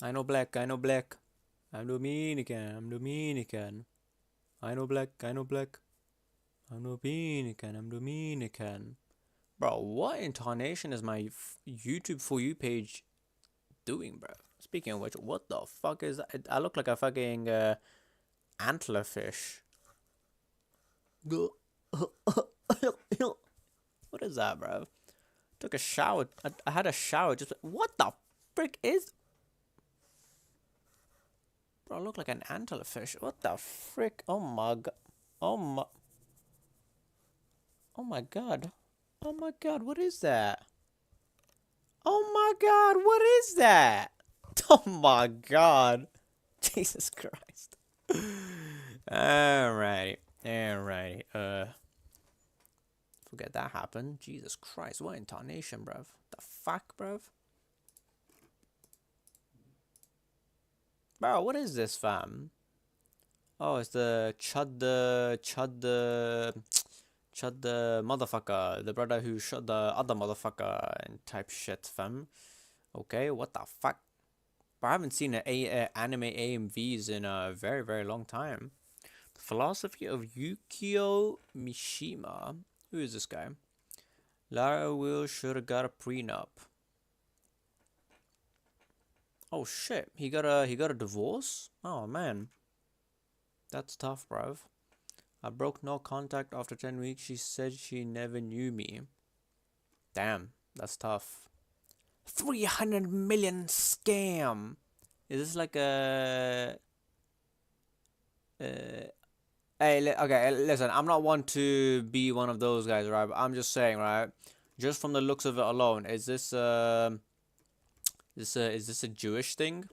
I know black, I know black. I'm Dominican, I'm Dominican. I know black, I know black. I'm Dominican, I'm Dominican. Bro, what intonation is my YouTube For You page doing, bro? Speaking of which, what the fuck is that? I look like a fucking antlerfish. What is that, bro? Took a shower. I had a shower. Just what the frick is? Bro, I look like an antlerfish. What the frick? Oh my god. Oh my. Oh my god. Oh my god. What is that? Oh my god. What is that? Oh my god. Jesus Christ. Alrighty. Alrighty. Forget that happened. Jesus Christ. What intonation, bruv? The fuck, bruv? Bro, what is this, fam? Oh, it's the Chud the motherfucker. The brother who shot the other motherfucker and type shit, fam. Okay, what the fuck? But I haven't seen an anime AMVs in a very, very long time. The philosophy of Yukio Mishima. Who is this guy? Lara Will should have got a prenup. Oh shit, he got a divorce? Oh man. That's tough, bruv. I broke no contact after 10 weeks. She said she never knew me. Damn, that's tough. 300 million scam. Is this like a hey, okay, listen, I'm not one to be one of those guys, right? But I'm just saying, right? Just from the looks of it alone, is this a Jewish thing?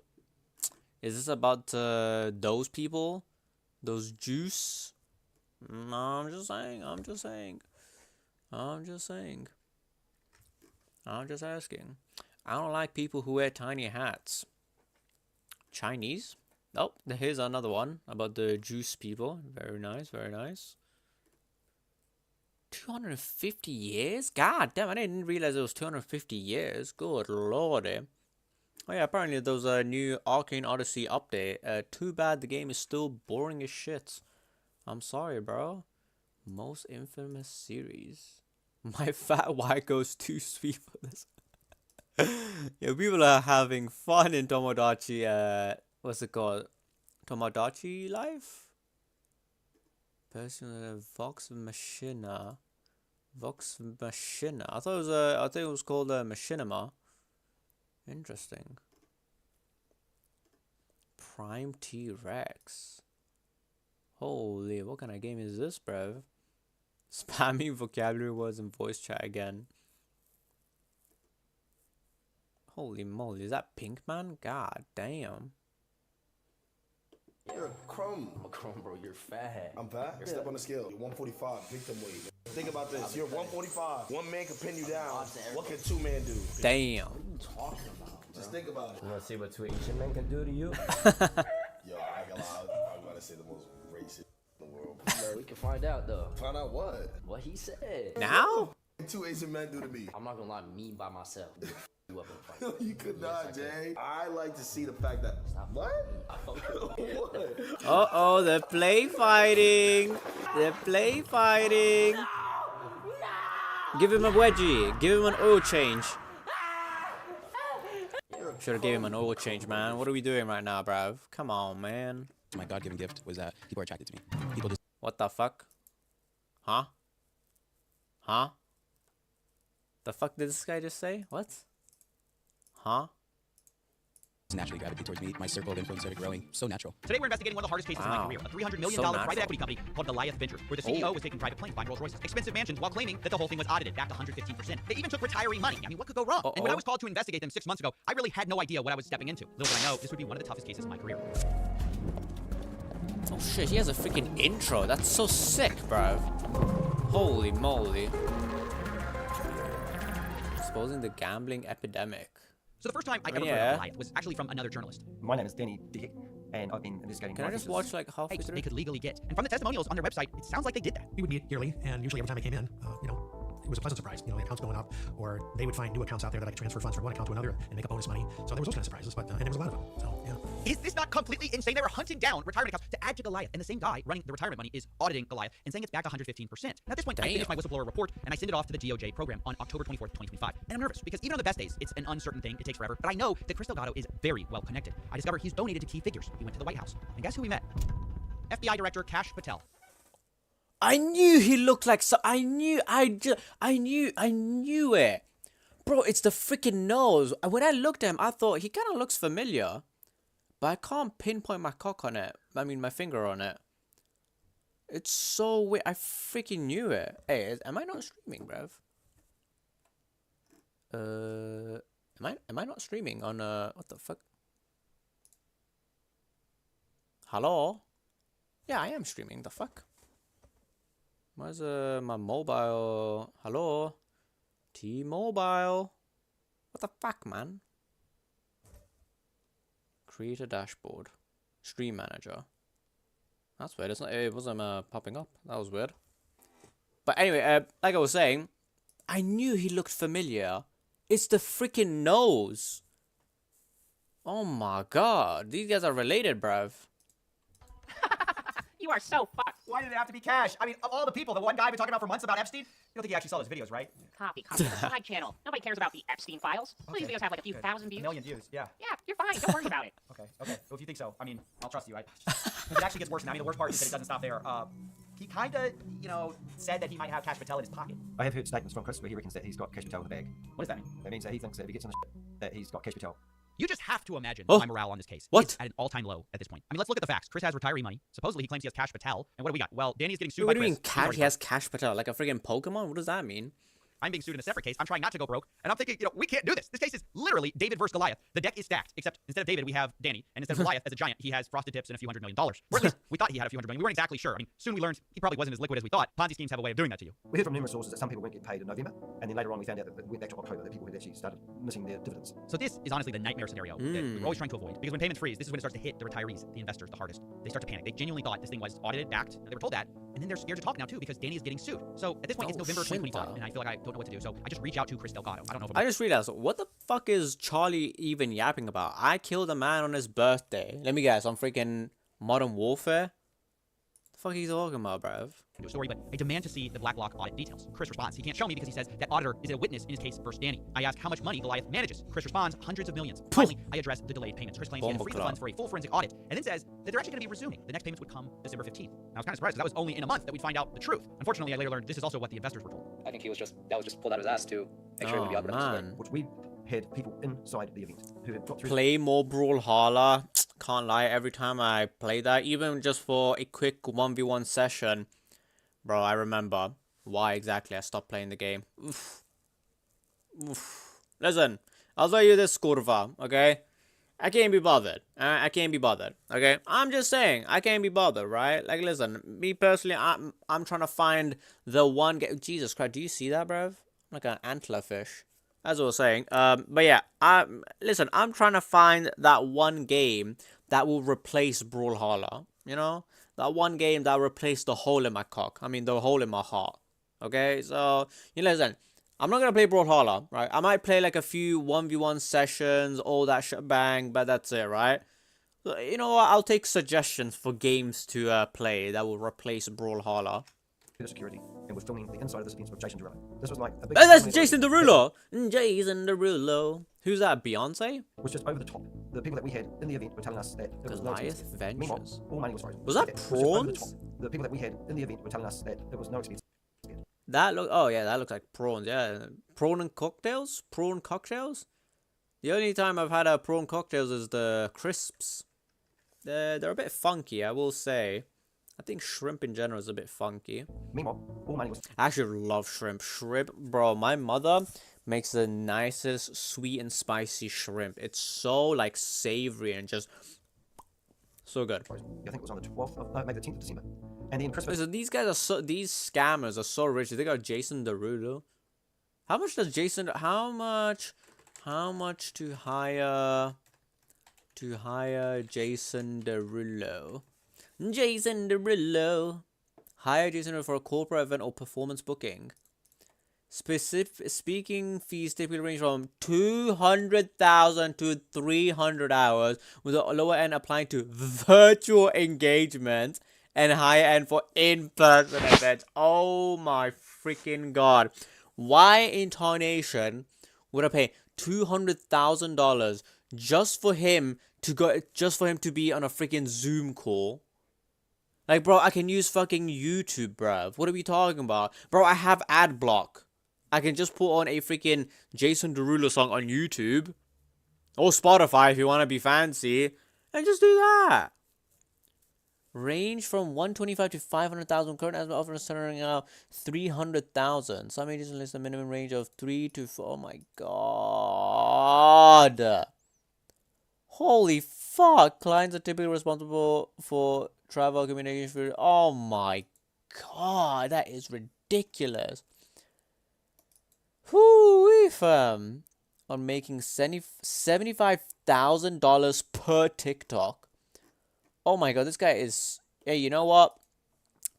Is this about those people? Those Jews? No, I'm just saying. I'm just asking. I don't like people who wear tiny hats. Chinese? Oh, here's another one about the juice people. Very nice, very nice. 250 years? God damn, I didn't realize it was 250 years. Good lordy. Oh yeah, apparently there was a new Arcane Odyssey update. Too bad the game is still boring as shit. I'm sorry, bro. Most infamous series. My fat wife goes too sweet for this. Yeah, people are having fun in Tomodachi, what's it called? Tomodachi Life? Personal Vox Machina. Vox Machina. I thought it was called Machinima. Interesting. Prime T-Rex. Holy, what kind of game is this, bruv? Spamming vocabulary words in voice chat again. Holy moly, is that Pink Man? God damn. You're a crumb. I'm a crumb, bro. You're fat. I'm fat? Yeah. Step on the scale. You're 145, victim weight. Think about this. You're 145. One man can pin you down. What can two men do? Damn. What are you talking about, bro? Just think about it. You want to see what two Asian men can do to you? Yo, I got I'm going to say the most racist in the world. Bro, we can find out, though. Find out what? What he said. Now? What two Asian men do to me? I'm not going to lie, me by myself. You up and fight. You could not, Jay. I like to see the fact that... What? What? Uh-oh, they're play fighting. They're play fighting. Give him a wedgie. Give him an oil change. Should have gave him an oil change, man. What are we doing right now, bruv? Come on, man. My God-given gift was that people are attracted to me. People just... What the fuck? Huh? Huh? The fuck did this guy just say? What? Huh? naturally gravitate towards me. My circle of influence started growing. So natural. Today we're investigating one of the hardest cases in my career. A $300 million private equity company called Goliath Ventures, where the CEO was taking private planes, buying Rolls Royces, expensive mansions, while claiming that the whole thing was audited back to 115%. They even took retiree money. I mean, what could go wrong? And when I was called to investigate them 6 months ago, I really had no idea what I was stepping into. Little did I know, this would be one of the toughest cases in my career. Oh shit, he has a freaking intro. That's so sick, bro. Holy moly. Exposing the gambling epidemic. So the first time I ever heard of Goliath was actually from another journalist. My name is Danny Dick, and I've been investigating. Can I just watch like halfway through? They could legally get. And from the testimonials on their website, it sounds like they did that. We would meet yearly, and usually every time I came in, it was a pleasant surprise. You know, the accounts going up, or they would find new accounts out there that I could transfer funds from one account to another and make up bonus money. So there was those kind of surprises, but and there was a lot of them. So yeah. Is this not completely insane? They were hunting down retirement accounts to add to Goliath, and the same guy running the retirement money is auditing Goliath and saying it's back to 115%. Now, at this point, I finished my whistleblower report, and I sent it off to the DOJ program on October 24th, 2025. And I'm nervous, because even on the best days, it's an uncertain thing, it takes forever, but I know that Chris Delgado is very well connected. I discovered he's donated to key figures. He went to the White House. And guess who we met? FBI Director Kash Patel. I knew he looked like so. I knew it. Bro, it's the freaking nose. When I looked at him, I thought he kind of looks familiar. But I can't pinpoint my cock on it. I mean, my finger on it. It's so weird. I freaking knew it. Hey, am I not streaming, bruv? Am I not streaming on, what the fuck? Hello? Yeah, I am streaming. The fuck? Where's my mobile? Hello? T-Mobile? What the fuck, man? Create a dashboard. Stream manager. That's weird. It wasn't popping up. That was weird. But anyway, like I was saying, I knew he looked familiar. It's the freaking nose. Oh my god. These guys are related, bruv. You are so fucked. Why did it have to be Kash? I mean, of all the people, the one guy I've been talking about for months about Epstein, you don't think he actually saw those videos, right? Copy. It's a side channel. Nobody cares about the Epstein files. Some of these videos have like a few thousand views. A million views, yeah. Yeah, you're fine. Don't worry about it. Okay. Well, if you think so, I mean, I'll trust you. Because it actually gets worse now. I mean, the worst part is that it doesn't stop there. He kind of, said that he might have Kash Patel in his pocket. I have heard statements from Chris where he reckons that he's got Kash Patel in the bag. What does that mean? That means that he thinks that if he gets on the ship, that he's got Kash Patel. You just have to imagine my morale on this case. What? It's at an all-time low at this point. I mean, let's look at the facts. Chris has retiree money. Supposedly, he claims he has Kash Patel. And what do we got? Well, Danny is getting sued What by do you mean Chris. He has Kash Patel? Like a freaking Pokemon? What does that mean? I'm being sued in a separate case. I'm trying not to go broke. And I'm thinking, we can't do this. This case is literally David versus Goliath. The deck is stacked, except instead of David, we have Danny. And instead of Goliath as a giant, he has frosted tips and a few $100 million. Or at least we thought he had a few $100 million. We weren't exactly sure. I mean, soon we learned he probably wasn't as liquid as we thought. Ponzi schemes have a way of doing that to you. We heard from numerous sources that some people won't get paid in November, and then later on we found out that it went back to October, that people had actually started missing their dividends. So this is honestly the nightmare scenario that we're always trying to avoid. Because when payments freeze, this is when it starts to hit the retirees, the investors, the hardest. They start to panic. They genuinely thought this thing was audited, backed, and they were told that. And then they're scared to talk now too because Danny is getting sued. So at this point, it's November 2025, and I feel like I don't know what to do. So I just reach out to Chris Delgado. I don't know if I just realized, what the fuck is Charlie even yapping about? I killed a man on his birthday. Let me guess, on freaking Modern Warfare? The fuck are you talking about, bruv? do a story, but I demand to see the BlackLock audit details. Chris responds, he can't show me because he says that auditor is a witness in his case versus Danny. I ask how much money Goliath manages. Chris responds, hundreds of millions. Finally, I address the delayed payments. Chris claims he had to freeze the funds for a full forensic audit, and then says that they're actually going to be resuming. The next payments would come December 15th. I was kind of surprised because that was only in a month that we'd find out the truth. Unfortunately, I later learned this is also what the investors were told. I think that was just pulled out of his ass to make sure he would be able to Which we had people inside the event who had got through. Play more Brawlhalla. Can't lie, every time I play that, even just for a quick 1v1 session, bro, I remember why exactly I stopped playing the game. Oof. Oof. Listen, I'll tell you this, Skurva, okay? I can't be bothered. I can't be bothered, okay? I'm just saying, I can't be bothered, right? Like, listen, me personally, I'm trying to find the one game. Jesus Christ, do you see that, bruv? Like an antlerfish. As I was saying, but yeah, listen, I'm trying to find that one game that will replace Brawlhalla, you know? That one game that will replace the hole in my cock. I mean, the hole in my heart, okay? So, you listen, I'm not going to play Brawlhalla, right? I might play like a few 1v1 sessions, all that shebang, but that's it, right? So, you know what? I'll take suggestions for games to play that will replace Brawlhalla. Security and was filming the inside of this event with Jason Derulo. This was like a big. Oh, that's Jason Derulo. Jason Derulo. Who's that? Beyonce? It was just over the top. The people that we had in the event were telling us that there was no Goliath expense. Ventures. Meanwhile, all money was sorry. Was that just over the prawns? top. The people that we had in the event were telling us that there was no expense. That look. Oh yeah, that looks like prawns. Yeah, prawn and cocktails. Prawn cocktails. The only time I've had a prawn cocktails is the crisps. They're a bit funky, I will say. I think shrimp in general is a bit funky. Meanwhile, all money was. I actually love shrimp. Shrimp, bro. My mother makes the nicest sweet and spicy shrimp. It's so like savory and just so good. I think it was on the 12th of maybe the 10th of December, and then Christmas. Listen, these guys are so. These scammers are so rich. They got Jason Derulo. How much does Jason? How much to hire? To hire Jason Derulo. Jason Derulo. Hire Jason Derulo for a corporate event or performance booking. Speaking fees typically range from 200,000 to 300 hours, with the lower end applying to virtual engagements and higher end for in-person events. Oh my freaking god. Why Intonation would I pay $200,000 just for him to be on a freaking Zoom call? Like, bro, I can use fucking YouTube, bruv. What are we talking about? Bro, I have ad block. I can just put on a freaking Jason Derulo song on YouTube. Or Spotify if you want to be fancy. And just do that. Range from 125 to 500,000. Current as offer starting out 300,000. Some agents list a minimum range of 3 to 4. Oh my god. Holy fuck. Clients are typically responsible for travel communication. Oh my god. That is ridiculous. Whoo, fam. On making $75,000 per TikTok. Oh my god, this guy is... Hey, you know what?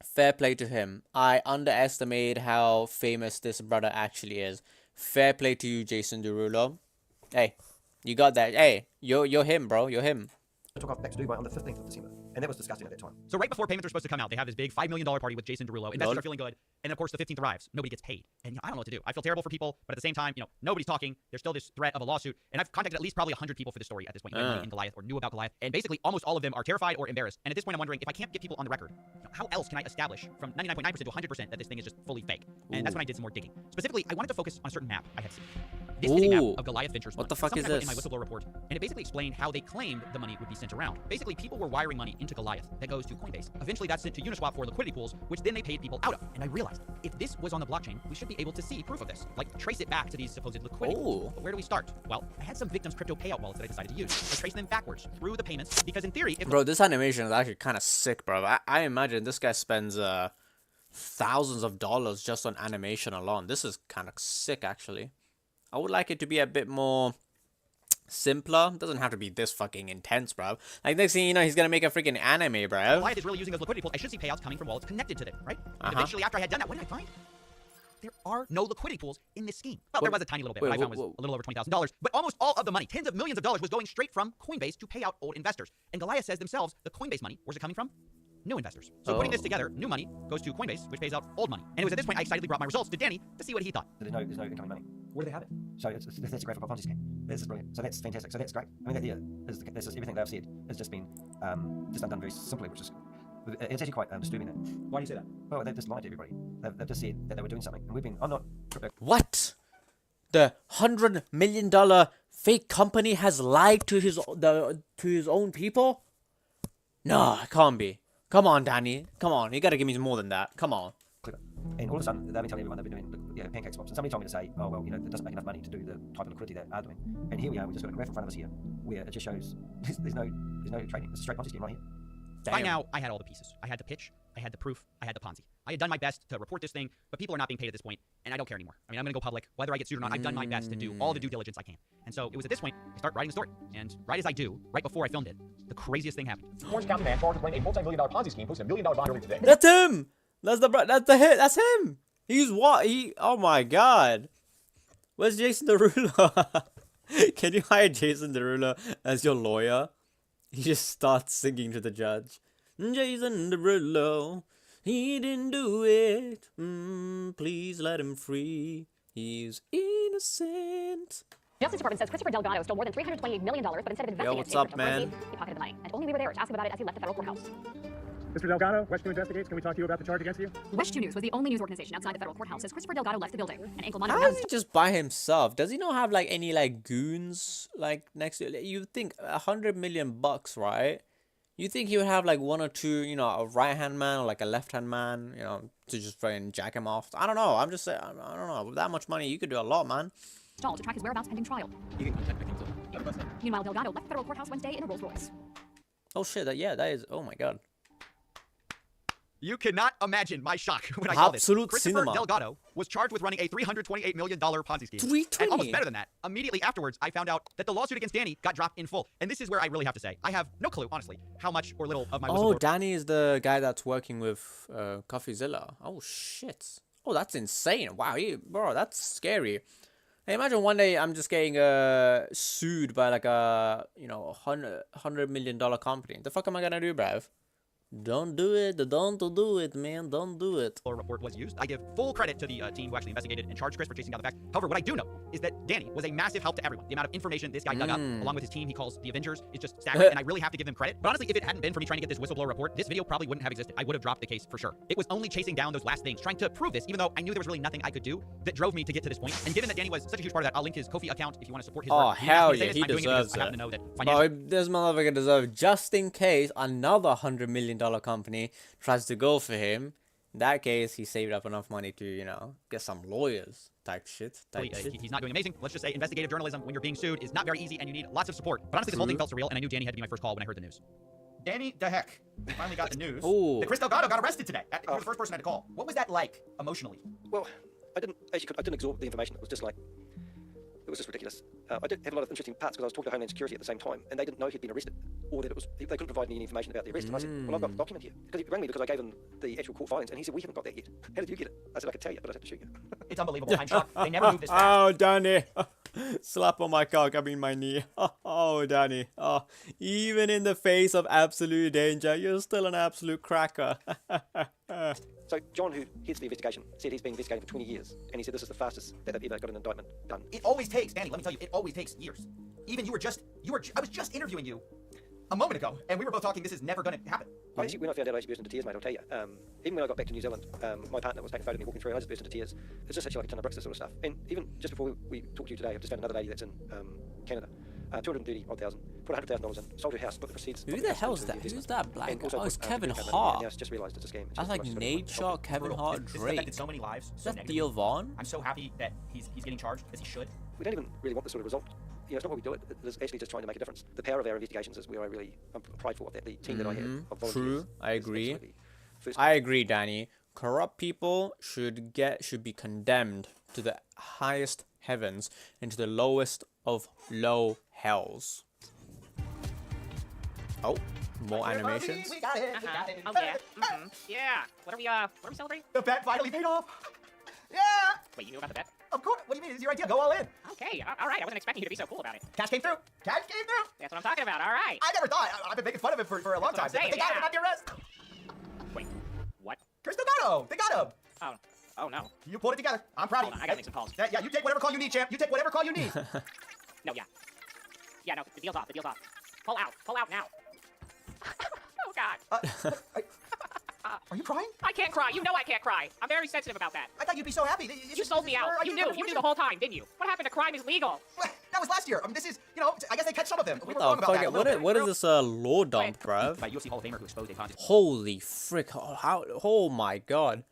Fair play to him. I underestimated how famous this brother actually is. Fair play to you, Jason Derulo. Hey, you got that. Hey, you're him, bro. You're him. Took off back to Dubai on the 15th of December. And that was disgusting at that time. So right before payments are supposed to come out, they have this big $5 million party with Jason Derulo. Investors are feeling good. And of course, the 15th arrives. Nobody gets paid. And I don't know what to do. I feel terrible for people, but at the same time, nobody's talking. There's still this threat of a lawsuit. And I've contacted at least probably 100 people for this story at this point. In Goliath, or knew about Goliath. And basically, almost all of them are terrified or embarrassed. And at this point, I'm wondering, if I can't get people on the record, how else can I establish from 99.9% to 100% that this thing is just fully fake? And that's when I did some more digging. Specifically, I wanted to focus on a certain map I had seen. This is a map of Goliath Ventures. What the fuck is this? In my whistleblower report, and it basically explained how they claimed the money would be sent around. Basically, people were wiring money into Goliath that goes to Coinbase. Eventually, that's sent to Uniswap for liquidity pools, which then they paid people out of. And I realized, if this was on the blockchain, we should be able to see proof of this, like trace it back to these supposed liquidity pools. But where do we start? Well, I had some victims' crypto payout wallets that I decided to use. I traced them backwards through the payments because, in theory, bro, this animation is actually kind of sick, bro. I imagine this guy spends thousands of dollars just on animation alone. This is kind of sick, actually. I would like it to be a bit more simpler. It doesn't have to be this fucking intense, bro. Like, next thing you know, he's gonna make a freaking anime, bro. Goliath is really using those liquidity pools. I should see payouts coming from wallets connected to them, right? Eventually, after I had done that, what did I find? There are no liquidity pools in this scheme. Well, there was a tiny little bit. What I found was a little over $20,000. But almost all of the money, tens of millions of dollars, was going straight from Coinbase to pay out old investors. And Goliath says themselves, the Coinbase money, where's it coming from? New investors. So putting this together, new money goes to Coinbase, which pays out old money. And it was at this point I excitedly brought my results to Danny to see what he thought. There's no incoming money. Where do they have it? So that's a graphical Ponzi scheme. This is brilliant. So that's fantastic. So that's great. I mean, this is everything they've said has just been just undone very simply, which is it's actually quite disturbing. That. Why do you say that? Well, they've just lied to everybody. They've just said that they were doing something, and we've been. I'm not. What? The $100 million fake company has lied to his own people? No, it can't be. Come on, Danny. Come on. You gotta give me more than that. Come on. And all of a sudden, they've been telling everyone they've been doing pancake swaps. And somebody told me to say, oh, well, it doesn't make enough money to do the type of liquidity they are doing. And here we are. We've just got a graph in front of us here where it just shows there's no trading. It's a straight Ponzi scheme right here. By now, I had all the pieces. I had the pitch, I had the proof, I had the Ponzi. I had done my best to report this thing, but people are not being paid at this point, and I don't care anymore. I mean, I'm going to go public. Whether I get sued or not, I've done my best to do all the due diligence I can. And so it was at this point, I start writing the story. And right as I do, right before I filmed it, the craziest thing happened. Orange County man charged with running a multi-million-dollar Ponzi scheme posted $1 million bond earlier today. That's him! That's the hit. That's him! He's what? Oh my god. Where's Jason Derulo? Can you hire Jason Derulo as your lawyer? He just starts singing to the judge. Jason Derulo, he didn't do it. Please let him free. He's innocent. Justice Department says Christopher Delgado stole more than $328 million, but instead of investing what's it up, man? he pocketed the money. And only we were there to ask him about it as he left the federal courthouse. Mr. Delgado, West 2 Investigates. Can we talk to you about the charge against you? West 2 News was the only news organization outside the federal courthouse as Christopher Delgado left the building. And Ankle How is he just by himself? Does he not have like any like goons like next to it? You think $100 million, right? You think he would have like one or two, a right-hand man or like a left-hand man, to just try and jack him off? I don't know. I'm just saying, I don't know. With that much money, you could do a lot, man. Stalled to track his whereabouts pending trial. You can contact victims. Meanwhile, Delgado left the federal courthouse Wednesday in a Rolls Royce. Oh shit! That is. Oh my god. You cannot imagine my shock when I saw this. Absolute Christopher cinema. Delgado was charged with running a $328 million Ponzi scheme. 320. And almost better than that, immediately afterwards, I found out that the lawsuit against Danny got dropped in full. And this is where I really have to say, I have no clue, honestly, how much or little of my Oh, whistleblower... Danny is the guy that's working with CoffeeZilla. Oh shit. Oh, that's insane. Wow, bro, that's scary. Hey, imagine one day I'm just getting sued by like a $100 million company. The fuck am I gonna do, bruv? Don't do it. Don't do it, man. Don't do it. Report was used. I give full credit to the team who actually investigated and charged Chris for chasing down the facts. However, what I do know is that Danny was a massive help to everyone. The amount of information this guy dug up, along with his team he calls the Avengers, is just staggering, and I really have to give him credit. But honestly, if it hadn't been for me trying to get this whistleblower report, this video probably wouldn't have existed. I would have dropped the case for sure. It was only chasing down those last things, trying to prove this, even though I knew there was really nothing I could do, that drove me to get to this point. And given that Danny was such a huge part of that, I'll link his Ko-fi account if you want to support his work. Oh, hell yeah, he deserves it. I happen to know that Bro, this motherfucker deserves, just in case another $100 million company tries to go for him. In that case, he saved up enough money to, you know, get some lawyers type shit. He's not doing amazing. Let's just say investigative journalism, when you're being sued, is not very easy, and you need lots of support. But honestly, this whole thing felt surreal, and I knew Danny had to be my first call when I heard the news. Danny the heck, we finally got the news that Chris Delgado got arrested today. He was the first person I had to call. What was that like emotionally? Well, I didn't absorb the information. It was just like, it was just ridiculous. I did have a lot of interesting parts because I was talking to Homeland Security at the same time, and they didn't know he'd been arrested, or that they couldn't provide me any information about the arrest. And I said, well, I've got the document here. Because he rang me because I gave him the actual court filings, and he said, we haven't got that yet. How did you get it? I said, I could tell you, but I'd have to shoot you. It's unbelievable. I'm shocked. They never moved this fast. Oh, Danny. Slap on my cock, I mean my knee. Oh, Danny. Oh, even in the face of absolute danger, you're still an absolute cracker. So John, who heads the investigation, said he's been investigating for 20 years, and he said this is the fastest that they've ever got an indictment done. It always takes, Danny, let me tell you, it always takes years. Even I was just interviewing you a moment ago, and we were both talking, this is never going to happen. Honestly, when I found out, I just burst into tears, mate, I'll tell you. Even when I got back to New Zealand, my partner was taking a photo of me walking through, and I just burst into tears. It's just actually like a ton of bricks, this sort of stuff. And even just before we talked to you today, I've just found another lady that's in Canada. 230,000, put $100,000 in, sold her house, put the proceeds. Who the hell is that? Who's that black guy? Oh, it's Kevin Hart. Now just realised it's a scam. That's like Nate Shaw, Kevin Hart, Drake. This affected so many lives. Is that Theo Vaughn? I'm so happy that he's getting charged, as he should. We don't even really want this sort of result. You know, it's not why we do it. It's actually just trying to make a difference. The power of our investigations is where I'm prideful of that. The team that I have of volunteers. True, I agree. I agree, Danny. Corrupt people should be condemned to the highest heavens and to the lowest of low hells. Oh, more animations. We got it. We got it. Oh yeah. Yeah. What are we celebrating? The bet finally paid off. Yeah. Wait, you knew about the bet? Of course. What do you mean? It's your idea. Go all in. Okay. All right. I wasn't expecting you to be so cool about it. Cash came through. Cash came through. That's what I'm talking about. All right. I never thought. I've been making fun of him for a long time. Saying, They got him. Not the arrest. Wait. What? Chris Delgado. They got him. Oh. Oh no. You pulled it together. I'm proud of you. I gotta make some calls. Yeah. You take whatever call you need, champ. You take whatever call you need. No. Yeah. Yeah. No. The deal's off. The deal's off. Pull out. Pull out now. Oh God. Are you crying? I can't cry. You know I can't cry. I'm very sensitive about that. I thought you'd be so happy. You sold me out. You knew the whole time, didn't you? What happened to crime is legal? That was last year. I mean, this is, I guess they catch some of them. We were What wrong the about that. fuck? What is this law dump, bruv? By UFC Hall of Famer who exposed a Ponzi. Holy frick! Oh my god!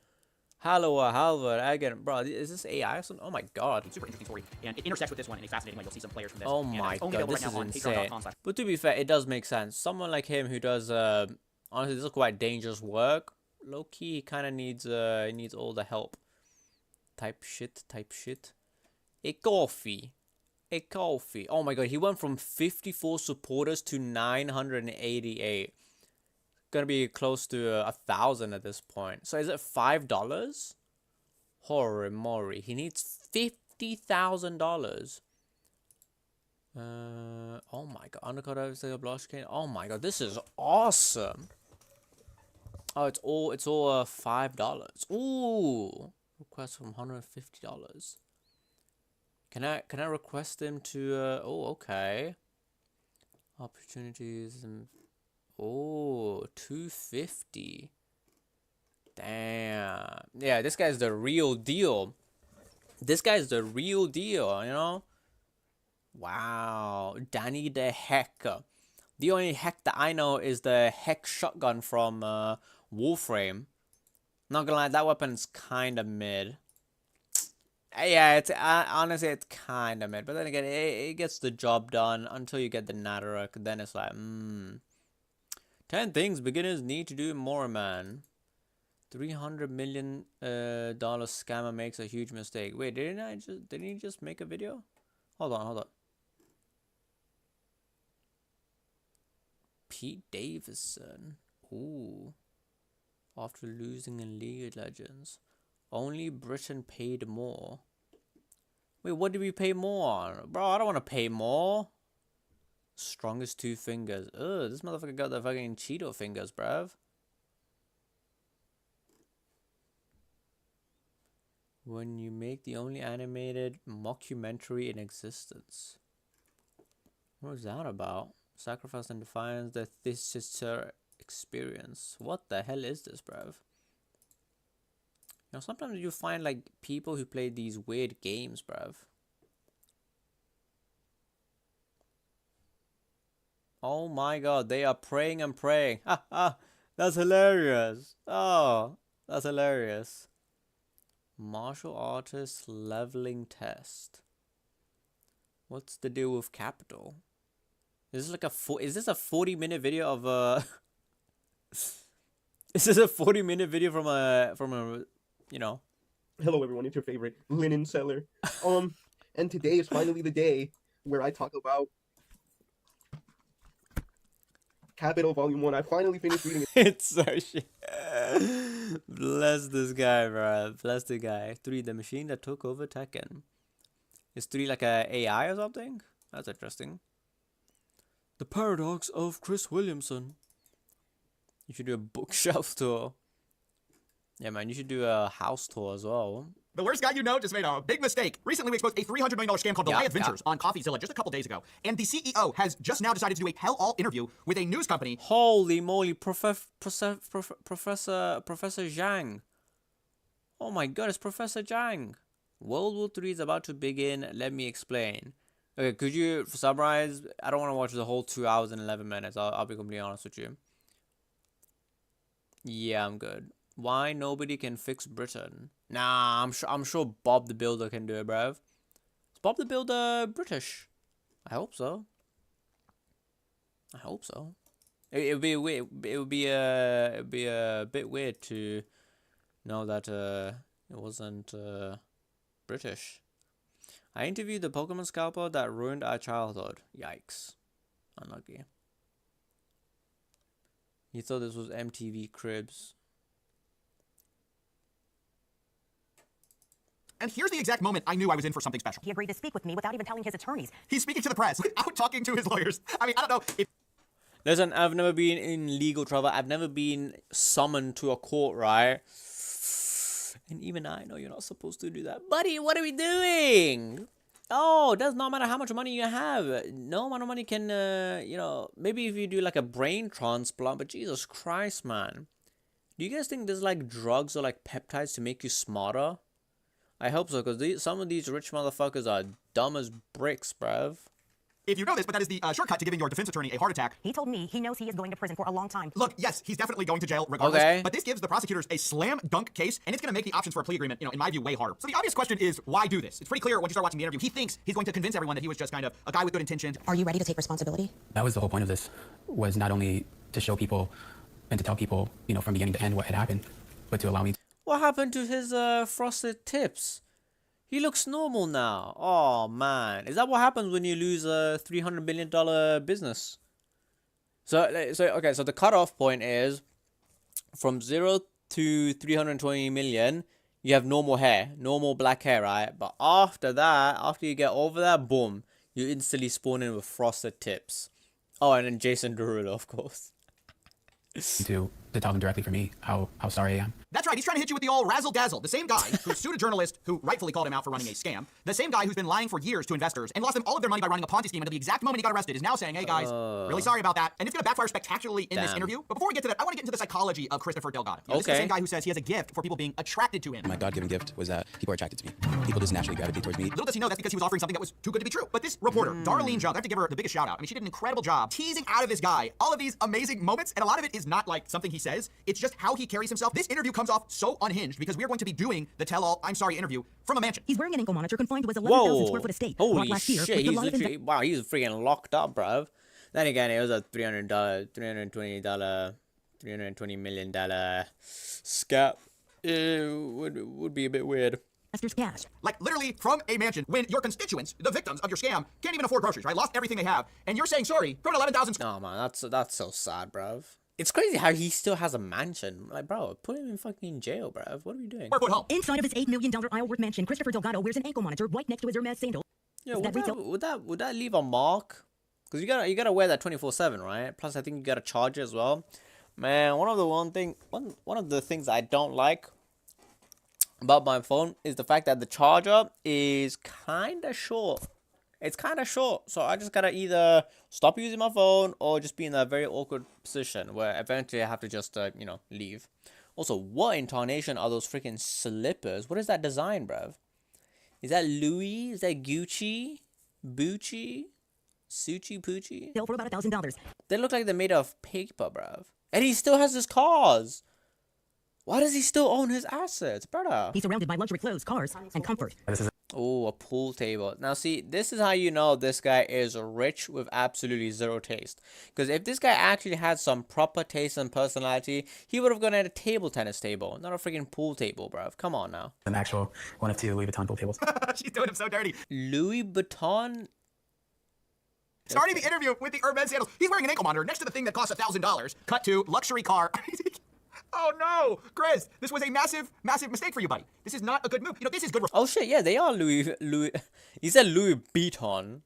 Hello, Halvard again, bro. Is this AI or something? Oh my god! Super interesting story, and it intersects with this one in a fascinating way. You'll see some players from this. Oh my god, this is insane. But to be fair, it does make sense. Someone like him who does, honestly, this is quite dangerous work. Low key, he kind of needs all the help. Type shit. A coffee. Oh my god, he went from 54 supporters to 988. Gonna be close to 1,000 at this point. So is it $5? Holy moly, he needs $50,000. Oh my god, undercut a blockchain. Oh my god, this is awesome. Oh, it's all $5. Ooh, request from $150. Can I request them to? Oh, okay. Opportunities and $250. Damn. Yeah, this guy's the real deal. You know. Wow, Danny the Heck. The only heck that I know is the heck shotgun from Warframe. Not gonna lie, that weapon's kind of mid. Yeah, it's honestly it's kind of mid, but then again, it gets the job done until you get the Nadaruk. Then it's like, 10 things beginners need to do more, man. $300 million scammer makes a huge mistake. Wait, didn't he just make a video? Hold on. Pete Davidson. Ooh. After losing in League of Legends. Only Britain paid more. Wait, what did we pay more on? Bro, I don't want to pay more. Strongest two fingers. Ugh, this motherfucker got the fucking Cheeto fingers, bruv. When you make the only animated mockumentary in existence. What was that about? Sacrifice and Defiance, the Thesister experience. What the hell is this, bruv? You know, sometimes you find like people who play these weird games, bruv. Oh my god, they are praying and praying. Ha ha, that's hilarious. Oh, that's hilarious. Martial artist leveling test. What's the deal with capital? Is this like is this a 40-minute video of a Is this a 40-minute video from a you know? Hello everyone, it's your favorite linen seller. And today is finally the day where I talk about Capital Volume 1. I finally finished reading it. It's so shit. Bless this guy, bro. Bless the guy. 3, the machine that took over Tekken. Is 3 like a AI or something? That's interesting. The Paradox of Chris Williamson. You should do a bookshelf tour. Yeah, man, you should do a house tour as well. The worst guy you know just made a big mistake. Recently, we exposed a $300 million scam called Goliath Ventures on CoffeeZilla just a couple days ago. And the CEO has just now decided to do a tell-all interview with a news company. Holy moly, Professor Zhang. Oh my god, it's Professor Zhang. World War III is about to begin. Let me explain. Okay, could you summarize? I don't want to watch the whole 2 hours and 11 minutes. I'll be completely honest with you. Yeah, I'm good. Why nobody can fix Britain? Nah, I'm sure Bob the Builder can do it, bruv. Is Bob the Builder British? I hope so. I hope so. It would be weird. It would be a bit weird to know that it wasn't British. I interviewed the Pokemon scalper that ruined our childhood. Yikes. Unlucky. He thought this was MTV Cribs. And here's the exact moment I knew I was in for something special. He agreed to speak with me without even telling his attorneys. He's speaking to the press without talking to his lawyers. I mean, I don't know if... Listen, I've never been in legal trouble. I've never been summoned to a court, right? And even I know you're not supposed to do that. Buddy, what are we doing? Oh, it does not matter how much money you have. No amount of money can, you know, maybe if you do like a brain transplant, but Jesus Christ, man. Do you guys think there's like drugs or like peptides to make you smarter? I hope so, because some of these rich motherfuckers are dumb as bricks, bruv. If you know this, but that is the shortcut to giving your defense attorney a heart attack. He told me he knows he is going to prison for a long time. Look, yes, he's definitely going to jail regardless. Okay. But this gives the prosecutors a slam dunk case, and it's going to make the options for a plea agreement, you know, in my view, way harder. So the obvious question is, why do this? It's pretty clear once you start watching the interview. He thinks he's going to convince everyone that he was just kind of a guy with good intentions. Are you ready to take responsibility? That was the whole point of this, was not only to show people and to tell people, you know, from beginning to end what had happened, but to allow me to... What happened to his frosted tips? He looks normal now. Oh, man. Is that what happens when you lose a $300 million business? So okay, so the cutoff point is from 0 to 320 million, you have normal hair, normal black hair, right? But after that, after you get over that, boom, you instantly spawn in with frosted tips. Oh, and then Jason Derulo, of course. to tell them directly for me how sorry I am. That's right, he's trying to hit you with the old razzle-dazzle. The same guy who sued a journalist who rightfully called him out for running a scam. The same guy who's been lying for years to investors and lost them all of their money by running a Ponzi scheme until the exact moment he got arrested is now saying, hey guys, really sorry about that. And it's going to backfire spectacularly in this interview. But before we get to that, I want to get into the psychology of Christopher Delgado. You know, This is the same guy who says he has a gift for people being attracted to him. My God-given gift was that people are attracted to me. People just naturally gravitate towards me. Little does he know that's because he was offering something that was too good to be true. But this reporter, Darlene Jug, I have to give her the biggest shout out. I mean, she did an incredible job teasing out of this guy all of these amazing moments, and a lot of it is not like something he says. It's just how he carries himself. This interview comes off so unhinged because we are going to be doing the tell-all I'm sorry interview from a mansion. He's wearing an ankle monitor confined to his 11,000 square foot estate. Holy shit, he's literally, wow, he's freaking locked up, bruv. Then again, it was a $320 million scap. It would be a bit weird. Investors' cash. Like literally from a mansion when your constituents, the victims of your scam, can't even afford groceries, right? Lost everything they have, and you're saying sorry from an 11,000. Oh man, that's so sad, bruv. It's crazy how he still has a mansion. Like, bro, put him in fucking jail, bro. What are we doing? Inside of his $8 million Isleworth mansion, Christopher Delgado wears an ankle monitor right next to his Hermes sandal. Yeah, would that leave a mark? Because you gotta wear that 24/7, right? Plus, I think you gotta charge it as well. Man, one of the things I don't like about my phone is the fact that the charger is kind of short. It's kind of short, so I just gotta either stop using my phone or just be in a very awkward position where eventually I have to just, you know, leave. Also, what intonation are those freaking slippers? What is that design, bruv? Is that Louis? Is that Gucci? Bucci? Suchi Poochie? Sell for about $1,000. They look like they're made of paper, bruv. And he still has his cars. Why does he still own his assets, brother? He's surrounded by luxury clothes, cars, and comfort. Oh, a pool table. Now, see, this is how you know this guy is rich with absolutely zero taste. Because if this guy actually had some proper taste and personality, he would have gone at a table tennis table, not a freaking pool table, bruv. Come on now. An actual one of two Louis Vuitton pool tables. She's doing him so dirty. Louis Vuitton? Starting the interview with the Hermes sandals. He's wearing an ankle monitor next to the thing that costs $1,000. Cut to luxury car. Oh no, Chris, this was a massive mistake for you, buddy. This is not a good move. You know, this is good. Oh shit, yeah, they are Louis. He said Louis Vuitton.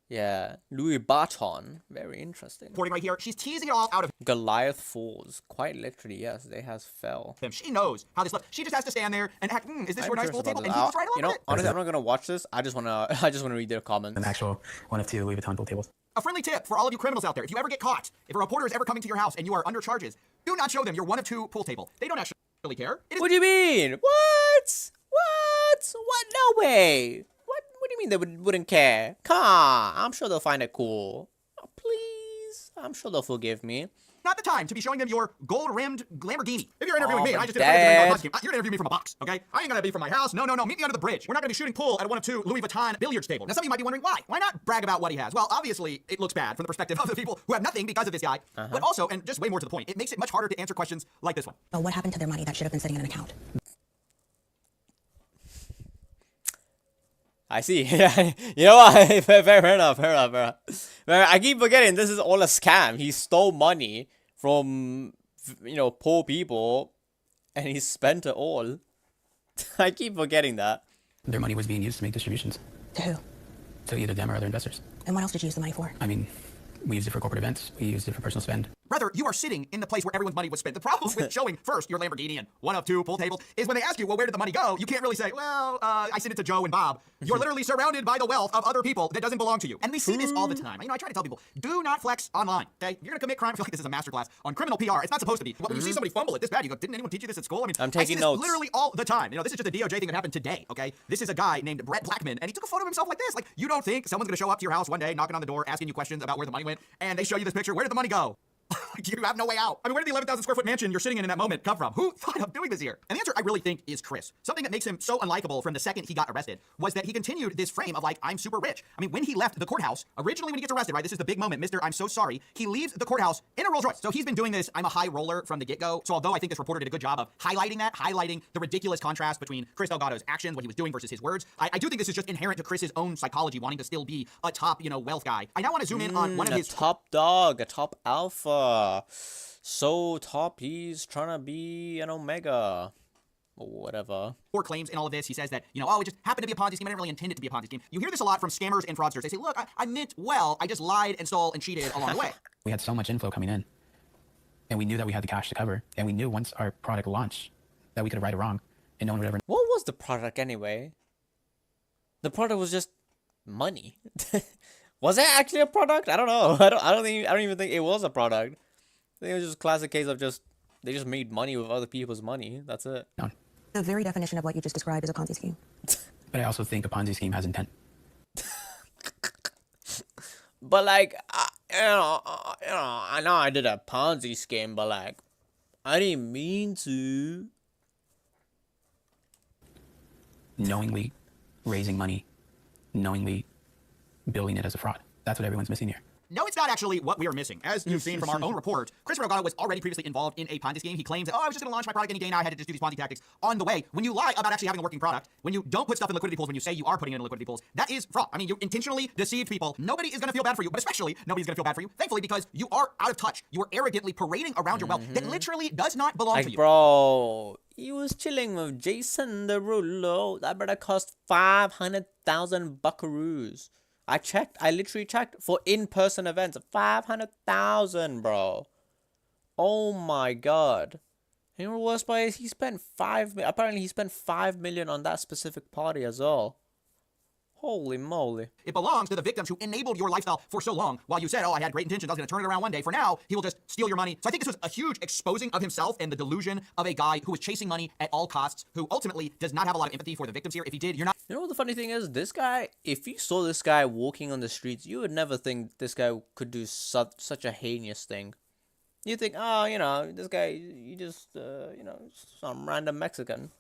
Yeah, Louis Vuitton. Very interesting. Reporting right here. She's teasing it all out of Goliath falls. Quite literally, yes, they has fell. him. She knows how this looks. She just has to stand there and act, is this your nice pool table? And he goes right along You know, with it. honestly, I'm not gonna watch this. I just wanna read their comments. An actual one of two Louis Vuitton pool tables. A friendly tip for all of you criminals out there. If you ever get caught, if a reporter is ever coming to your house and you are under charges, do not show them your one of two pool table. They don't actually care. What do you mean? What? No way. What do you mean they wouldn't care? Come on. I'm sure they'll find it cool. Oh, please. I'm sure they'll forgive me. Not the time to be showing them your gold-rimmed Lamborghini. If you're interviewing me, and I just did Dad. a you're interviewing me from a box, okay? I ain't gonna be from my house. No. Meet me under the bridge. We're not gonna be shooting pool at one of two Louis Vuitton billiards table. Now, some of you might be wondering why. Why not brag about what he has? Well, obviously, it looks bad from the perspective of the people who have nothing because of this guy. But also, and just way more to the point, it makes it much harder to answer questions like this one. Oh, what happened to their money that should have been sitting in an account? I see. Yeah, you know what? Fair enough. I keep forgetting this is all a scam. He stole money from, you know, poor people, and he spent it all. I keep forgetting that. Their money was being used to make distributions. To who? To either them or other investors. And what else did you use the money for? I mean, we used it for corporate events. We used it for personal spend. Rather, you are sitting in the place where everyone's money was spent. The problem with showing first your Lamborghini and one of two pool tables is when they ask you, well, where did the money go? You can't really say, well, I sent it to Joe and Bob. You're literally surrounded by the wealth of other people that doesn't belong to you. And we see this all the time. You know, I try to tell people, do not flex online, okay? You're gonna commit crime. I feel like this is a masterclass on criminal PR. It's not supposed to be. When you see somebody fumble it this bad, you go, didn't anyone teach you this at school? I mean, I'm I see taking this notes. literally all the time. You know, this is just a DOJ thing that happened today, okay? This is a guy named Brett Blackman, and he took a photo of himself like this. Like, you don't think someone's gonna show up to your house one day, knocking on the door, asking you questions about where the money went, and they show you this picture, where did the money go? You have no way out. I mean, where did the 11,000 square foot mansion you're sitting in that moment come from? Who thought of doing this here? And the answer I really think is Chris. Something that makes him so unlikable from the second he got arrested was that he continued this frame of like, I'm super rich. I mean, when he left the courthouse, originally when he gets arrested, right, this is the big moment, Mr. I'm so sorry, he leaves the courthouse in a Rolls Royce. So he's been doing this, I'm a high roller from the get-go. So although I think this reporter did a good job of highlighting the ridiculous contrast between Chris Delgado's actions, what he was doing versus his words, I do think this is just inherent to Chris's own psychology, wanting to still be a top, you know, wealth guy. I now want to zoom in on one of his top dog, a top alpha. So top, he's trying to be an omega. Or whatever. Core claims in all of this. He says that, you know, oh, it just happened to be a Ponzi scheme. I didn't really intend it to be a Ponzi scheme. You hear this a lot from scammers and fraudsters. They say, look, I meant well. I just lied and stole and cheated along the way. We had so much inflow coming in, and we knew that we had the cash to cover, and we knew once our product launched that we could right or wrong, and no one would ever. What was the product anyway? The product was just money. Was it actually a product? I don't know. I don't even think it was a product. I think it was just a classic case of just they just made money with other people's money. That's it. No. The very definition of what you just described is a Ponzi scheme. But I also think a Ponzi scheme has intent. But like, I know I did a Ponzi scheme, but like, I didn't mean to. Knowingly raising money, knowingly building it as a fraud. That's what everyone's missing here. No, it's not actually what we are missing. As you've seen from our own report, Christopher Delgado was already previously involved in a Ponzi scheme. He claims that, I was just going to launch my product any day now. I had to just do these Ponzi tactics on the way. When you lie about actually having a working product, when you don't put stuff in liquidity pools, when you say you are putting it in liquidity pools, that is fraud. I mean, you intentionally deceived people. Nobody is going to feel bad for you, but especially nobody's going to feel bad for you, thankfully, because you are out of touch. You are arrogantly parading around your wealth that literally does not belong to you. Bro, he was chilling with Jason Derulo. That better cost 500,000 buckaroos. I literally checked for in-person events. 500,000, bro. Oh my god. You know the worst part is he spent apparently he spent 5 million on that specific party as well. Holy moly. It belongs to the victims who enabled your lifestyle for so long while you said, I had great intentions, I was going to turn it around one day. For now, he will just steal your money. So I think this was a huge exposing of himself and the delusion of a guy who was chasing money at all costs, who ultimately does not have a lot of empathy for the victims here. If he did, you're not... You know what the funny thing is? This guy, if you saw this guy walking on the streets, you would never think this guy could do such a heinous thing. You think, this guy, you just, some random Mexican.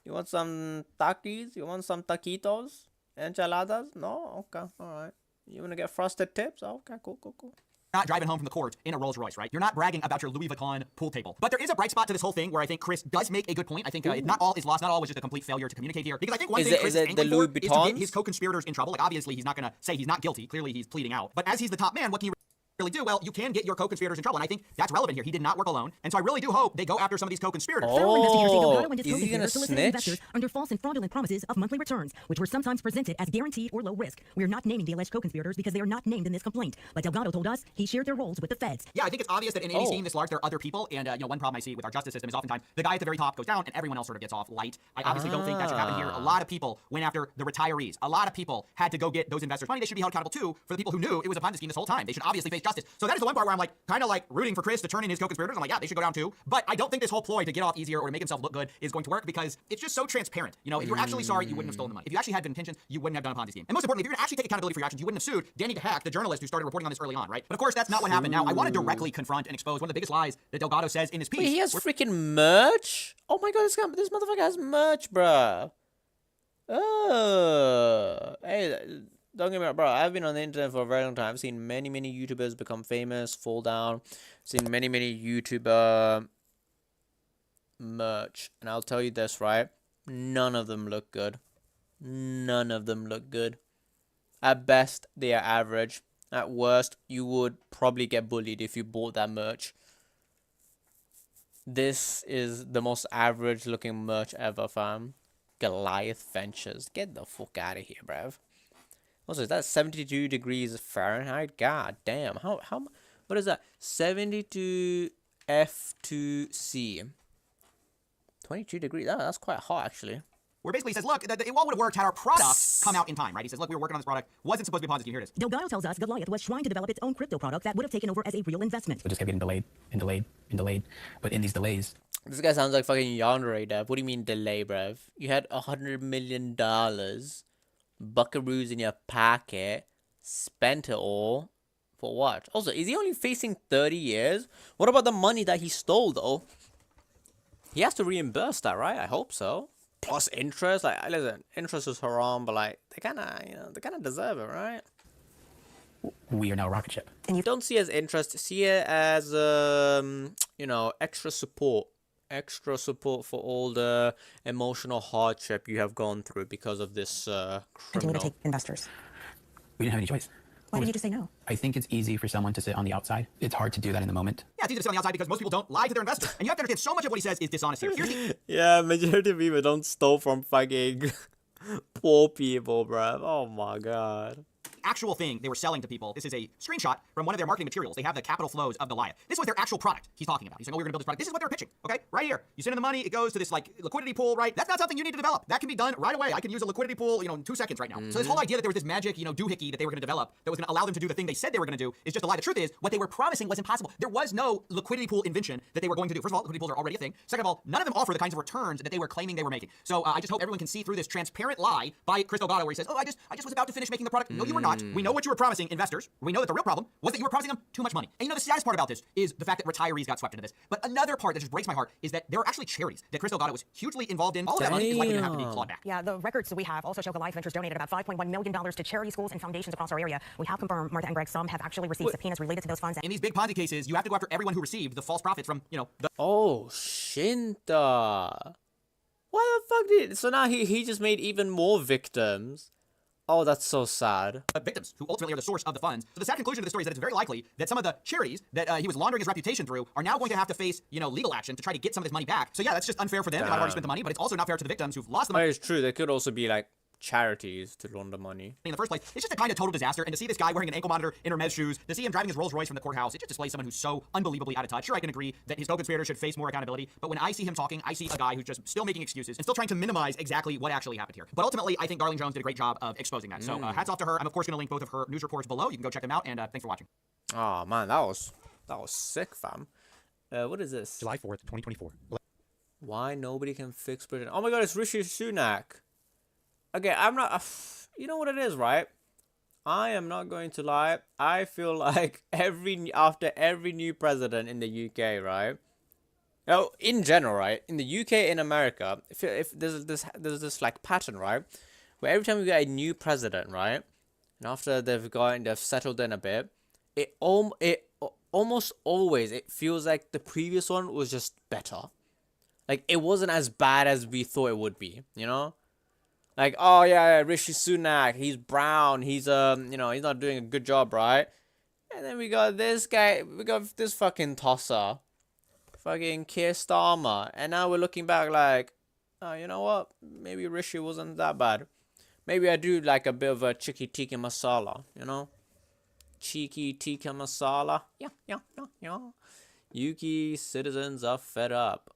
You want some takis? You want some taquitos? Enchiladas? No? Okay, alright. You want to get frosted tips? Okay, cool. Not driving home from the court in a Rolls Royce, right? You're not bragging about your Louis Vuitton pool table. But there is a bright spot to this whole thing where I think Chris does make a good point. I think not all is lost. Not all was just a complete failure to communicate here. Because I think one thing Chris is angry for is to get his co-conspirators in trouble. Like, obviously, he's not going to say he's not guilty. Clearly, he's pleading out. But as he's the top man, what can he really do? Well, you can get your co-conspirators in trouble, and I think that's relevant here. He did not work alone, and so I really do hope they go after some of these co-conspirators. Federal investigators say Delgado and his is he gonna co-conspirators solicited investors under false and fraudulent promises of monthly returns, which were sometimes presented as guaranteed or low risk. We are not naming the alleged co-conspirators because they are not named in this complaint, but Delgado told us he shared their roles with the feds. Yeah, I think it's obvious that in any scheme this large, there are other people, and one problem I see with our justice system is oftentimes the guy at the very top goes down, and everyone else sort of gets off light. I obviously don't think that should happen here. A lot of people went after the retirees. A lot of people had to go get those investors' money. They should be held accountable too for the people who knew it was a Ponzi scheme this whole time. They should obviously face justice. So that is the one part where I'm like, kind of like rooting for Chris to turn in his co-conspirators. I'm like, yeah, they should go down too. But I don't think this whole ploy to get off easier or to make himself look good is going to work because it's just so transparent. If you were actually sorry, you wouldn't have stolen the money. If you actually had good intentions, you wouldn't have done a Ponzi scheme. And most importantly, if you're going to actually take accountability for your actions, you wouldn't have sued Danny DeHack, the journalist who started reporting on this early on, right? But of course, that's not what happened. Now, I want to directly confront and expose one of the biggest lies that Delgado says in his piece. Wait, he has freaking merch? Oh my god, this motherfucker has merch, bruh. Hey, don't get me wrong, bro. I've been on the internet for a very long time. I've seen many YouTubers become famous, fall down. Seen many YouTuber merch. And I'll tell you this, right? None of them look good. None of them look good. At best, they are average. At worst, you would probably get bullied if you bought that merch. This is the most average looking merch ever, fam. Goliath Ventures. Get the fuck out of here, bruv. Also, is that 72 degrees Fahrenheit? God damn. How what is that? 72 F2C. 22 degrees. Oh, that's quite hot, actually. Where basically he says, look, it all would have worked had our product come out in time, right? He says, look, we were working on this product. Wasn't supposed to be a Ponzi scheme. Here it is. Delgado tells us Goliath was trying to develop its own crypto product that would have taken over as a real investment. It just kept getting delayed and delayed and delayed. But in these delays... This guy sounds like fucking Yandere, Dev. What do you mean delay, bruv? You had $100 million, buckaroos in your pocket, spent it all. For what? Also, is he only facing 30 years? What about the money that he stole, though? He has to reimburse that, right? I hope so. Plus interest. Like, listen, interest is haram, but like, they kind of deserve it, right? We are now a rocket ship. And you don't see it as interest, see it as, extra support. Extra support for all the emotional hardship you have gone through because of this criminal. Continue to take investors. We didn't have any choice. Why did you just say no? I think it's easy for someone to sit on the outside. It's hard to do that in the moment. Yeah, it's easy to sit on the outside because most people don't lie to their investors. And you have to understand, so much of what he says is dishonest here. Yeah, majority of people don't steal from fucking poor people, bruv. Oh my god. Actual thing they were selling to people. This is a screenshot from one of their marketing materials. They have the capital flows of Goliath. This was their actual product he's talking about. He's saying, we're going to build this product. This is what they're pitching, okay? Right here. You send in the money, it goes to this, liquidity pool, right? That's not something you need to develop. That can be done right away. I can use a liquidity pool, in 2 seconds right now. So this whole idea that there was this magic, doohickey that they were going to develop that was going to allow them to do the thing they said they were going to do is just a lie. The truth is, what they were promising was impossible. There was no liquidity pool invention that they were going to do. First of all, liquidity pools are already a thing. Second of all, none of them offer the kinds of returns that they were claiming they were making. So I just hope everyone can see through this transparent lie by Chris Delgado where he says, I just was about to finish making the product. No, you were not. But we know what you were promising investors. We know that the real problem was that you were promising them too much money. And you know, the saddest part about this is the fact that retirees got swept into this. But another part that just breaks my heart is that there are actually charities that Chris Delgado was hugely involved in. All of that money is likely going to have to be clawed back. Yeah, the records that we have also show Goliath Ventures donated about $5.1 million to charity schools and foundations across our area. We have confirmed Martha and Greg some have actually received subpoenas related to those funds. In these big Ponzi cases, you have to go after everyone who received the false profits from, you know, the... Oh, Shinta. Why the fuck did... So now he just made even more victims. Oh, that's so sad. Victims, who ultimately are the source of the funds. So the sad conclusion of the story is that it's very likely that some of the charities that he was laundering his reputation through are now going to have to face, you know, legal action to try to get some of this money back. So yeah, that's just unfair for them. They might have already spent the money, but it's also not fair to the victims who've lost the money. It's true. There could also be, like, charities to launder money. In the first place, it's just a kind of total disaster. And to see this guy wearing an ankle monitor in Hermes shoes, to see him driving his Rolls Royce from the courthouse, it just displays someone who's so unbelievably out of touch. Sure, I can agree that his co-conspirators should face more accountability, but when I see him talking, I see a guy who's just still making excuses and still trying to minimize exactly what actually happened here. But ultimately, I think Darlene Jones did a great job of exposing that. So hats off to her. I'm of course going to link both of her news reports below. You can go check them out, and thanks for watching. Oh man, that was sick, fam. What is this? July 4th, 2024. Why nobody can fix Britain? Oh my god, it's Rishi Sunak. Okay, I'm not... you know what it is, right? I am not going to lie. I feel like after every new president in the UK, right? Oh, in general, right? In the UK, in America, if there's this like pattern, right? Where every time we get a new president, right? And after they've settled in a bit, it almost always, it feels like the previous one was just better. Like, it wasn't as bad as we thought it would be, you know? Like, oh yeah, Rishi Sunak, he's brown, he's you know, he's not doing a good job, right? And then we got this guy, we got this fucking tosser, fucking Keir Starmer, and now we're looking back like, oh, you know what? Maybe Rishi wasn't that bad. Maybe I do like a bit of a cheeky tikka masala, you know? Cheeky tikka masala. Yeah. UK citizens are fed up.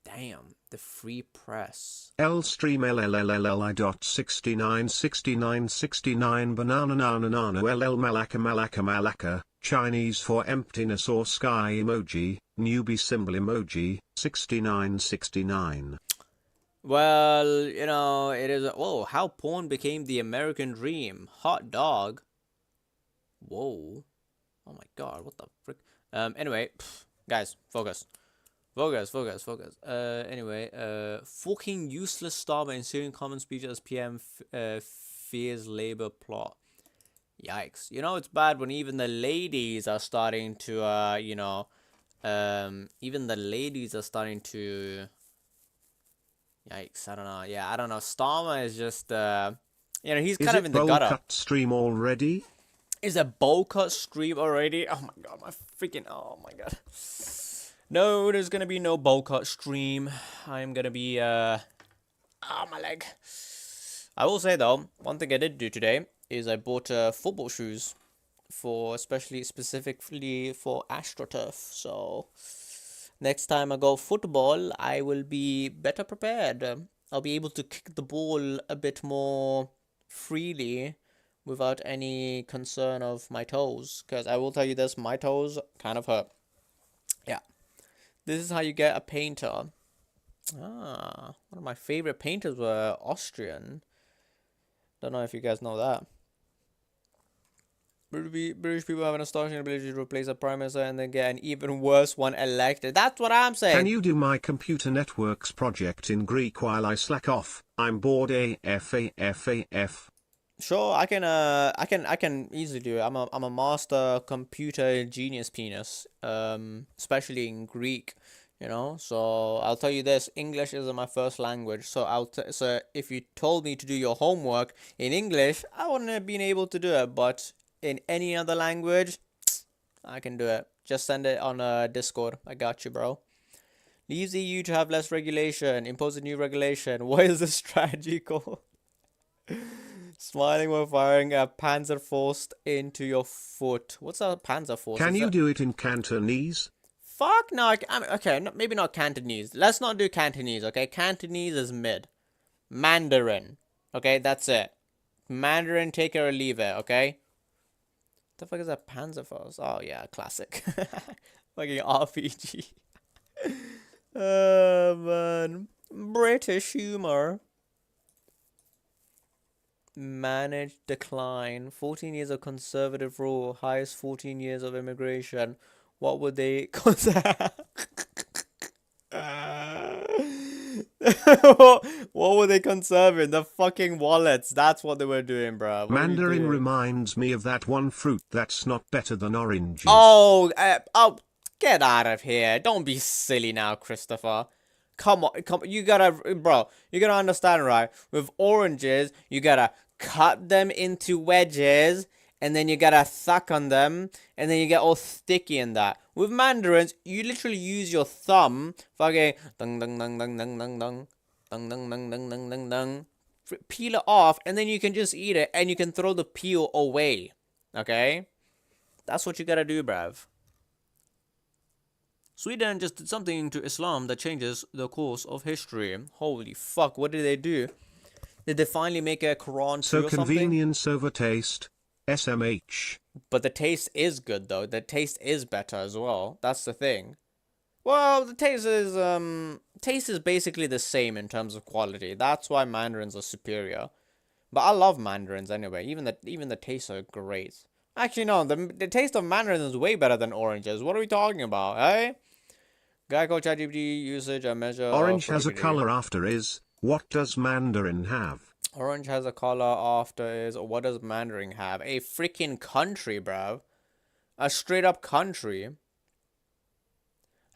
Damn, the free press. Lstream LLLLI.696969 banana nana nana LL malaka Chinese for emptiness or sky emoji, newbie symbol emoji, 6969. Well, you know, it is... Whoa, how porn became the American dream. Hot dog. Whoa. Oh my god, what the frick? Anyway, guys, focus. Anyway, fucking useless Starmer ensuing common speech as PM fears Labour plot. Yikes. You know, it's bad when even the ladies are starting to, you know, even the ladies are starting to... Yikes, I don't know. Yeah, I don't know. Starmer is just, you know, he's kind of in the gutter. Is it bowl cut stream already? Is a bowl cut stream already? Oh my god, oh my god. No, there's gonna be no bowl cut stream. I'm gonna be, my leg. I will say though, one thing I did do today is I bought football shoes specifically for AstroTurf. So next time I go football, I will be better prepared. I'll be able to kick the ball a bit more freely without any concern of my toes. Because I will tell you this, my toes kind of hurt. Yeah. This is how you get a painter. One of my favorite painters were Austrian. Don't know if you guys know that. British people have an astonishing ability to replace a prime minister and then get an even worse one elected. That's what I'm saying. Can you do my computer networks project in Greek while I slack off? I'm bored AF. Sure, I can easily do it. I'm a master computer genius penis. Especially in Greek, you know. So I'll tell you this: English isn't my first language. So so if you told me to do your homework in English, I wouldn't have been able to do it. But in any other language, I can do it. Just send it on Discord. I got you, bro. Leaves the EU to have less regulation. Impose a new regulation. What is the strategy called? Smiling while firing a Panzerfaust into your foot. What's a Panzerfaust? Can you do it in Cantonese? Fuck no. Okay, maybe not Cantonese. Let's not do Cantonese, okay? Cantonese is mid. Mandarin. Okay, that's it. Mandarin, take it or leave it, okay? What the fuck is a Panzerfaust? Oh, yeah, classic. Fucking RPG. Oh, man. British humor. managed decline, 14 years of conservative rule, highest 14 years of immigration. What would they consider? What were they conserving? The fucking wallets. That's what they were doing, bro. What are you Mandarin doing? reminds me of that one fruit that's not better than oranges. Oh, get out of here. Don't be silly now, Christopher. Come on, you gotta, bro, you gotta understand, right? With oranges, you gotta cut them into wedges, and then you gotta suck on them, and then you get all sticky in that. With mandarins, you literally use your thumb, fucking, dung, dung, dung, dung, dung, dung, dung, dung, dung, dung, dung, dung, dung, dung, peel it off, and then you can just eat it, and you can throw the peel away, okay? That's what you gotta do, bruv. Sweden just did something to Islam that changes the course of history. Holy fuck, what did they do? Did they finally make a Quran 2 So or something? convenience over taste, SMH. But the taste is good though. The taste is better as well. That's the thing. Well, the taste is basically the same in terms of quality. That's why mandarins are superior. But I love mandarins anyway. Even the tastes are great. Actually, no, the taste of mandarins is way better than oranges. What are we talking about, eh? Geico ChatGPT usage and measure. Orange has a color after is. What does Mandarin have? Orange has a color after is. What does Mandarin have? A freaking country, bro. A straight up country.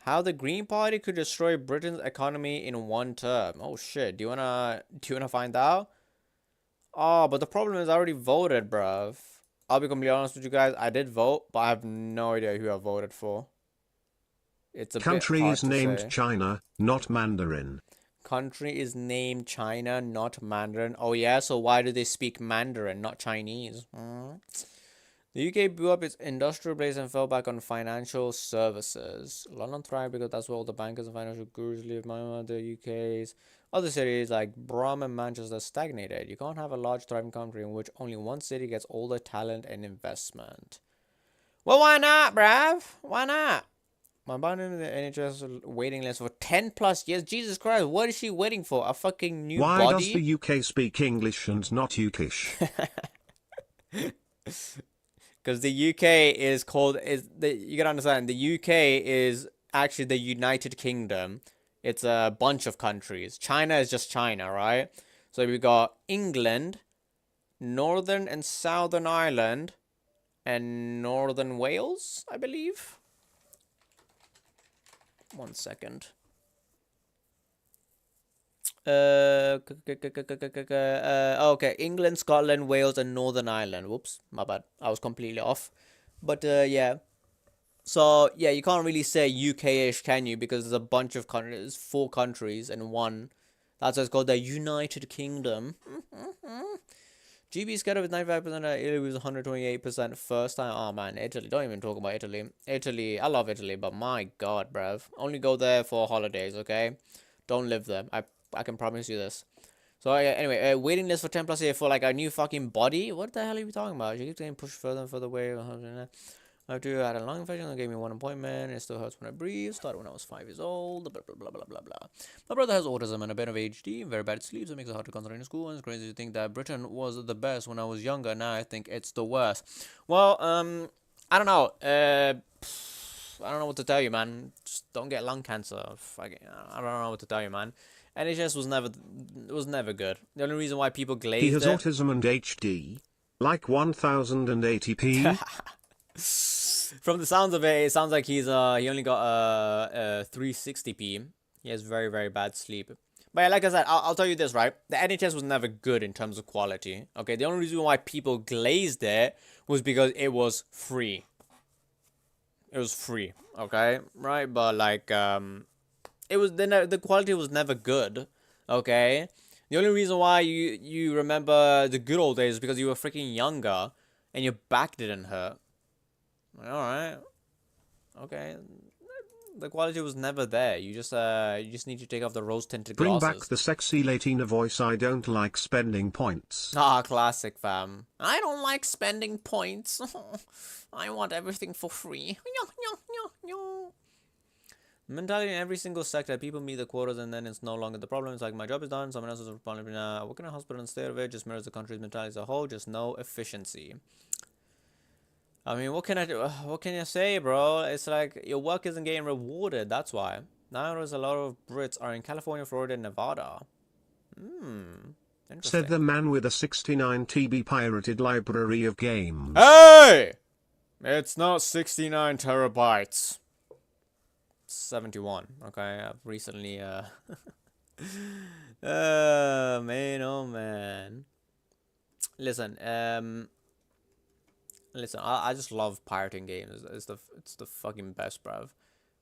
How the Green Party could destroy Britain's economy in one term. Oh shit. Do you wanna find out? Oh, but the problem is I already voted, bruv. I'll be completely honest with you guys. I did vote, but I have no idea who I voted for. It's a country bit hard is to named say. China, not Mandarin. Country is named China, not Mandarin. Oh yeah, so why do they speak Mandarin, not Chinese? The UK blew up its industrial base and fell back on financial services. London thrived because that's where all the bankers and financial gurus live. The UK's other cities like Brum and Manchester stagnated. You can't have a large thriving country in which only one city gets all the talent and investment. Well, why not, bruv? Why not? My bond in the NHS waiting list for 10 plus years. Jesus Christ, what is she waiting for? A fucking new Why body? does the UK speak English and not Ukish? Because the UK is called, you gotta understand, the UK is actually the United Kingdom. It's a bunch of countries. China is just China, right? So we got England, Northern and Southern Ireland, and Northern Wales, I believe. 1 second. Okay, England, Scotland, Wales, and Northern Ireland. Whoops, my bad. I was completely off. But yeah. So yeah, you can't really say UK-ish, can you? Because there's a bunch of countries, 4 countries in one. That's why it's called the United Kingdom. GB scared of 95%. Italy was 128% first time. Oh man, Italy. Don't even talk about Italy. Italy, I love Italy, but my god, bruv. Only go there for holidays, okay? Don't live there. I can promise you this. So anyway, waiting list for 10 plus years for like a new fucking body. What the hell are you talking about? She keeps getting pushed further and further away. I had a lung infection. They gave me 1 appointment. It still hurts when I breathe. Started when I was 5 years old. Blah, blah, blah, blah, blah, blah. My brother has autism and a bit of ADHD. Very bad sleep, so it makes it hard to concentrate in school. And it's crazy to think that Britain was the best when I was younger. Now I think it's the worst. Well, I don't know. I don't know what to tell you, man. Just don't get lung cancer. I don't know what to tell you, man. NHS was never good. The only reason why people glazed He has it... autism and HD. Like 1080p. From the sounds of it, it sounds like he only got 360p. He has very, very bad sleep. But yeah, like I said, I'll tell you this, right? The NHS was never good in terms of quality. Okay, the only reason why people glazed it was because it was free. It was free, okay? Right? But like, it was the quality was never good, okay? The only reason why you remember the good old days is because you were freaking younger and your back didn't hurt. Alright. Okay. The quality was never there. You just need to take off the rose-tinted Bring glasses. back the sexy Latina voice. I don't like spending points. Ah, classic, fam. I don't like spending points. I want everything for free. Mentality in every single sector. People meet the quotas and then it's no longer the problem. It's like my job is done, someone else is responsible. Now, working in a hospital and state of it just mirrors the country's mentality as a whole, just no efficiency. I mean, what can I do? What can you say, bro? It's like your work isn't getting rewarded. That's why. Nowadays, a lot of Brits are in California, Florida, and Nevada. Interesting. Said the man with a 69 TB pirated library of games. Hey! It's not 69 terabytes. 71. Okay, I've recently, man, oh man. Listen, I just love pirating games. It's the fucking best, bruv.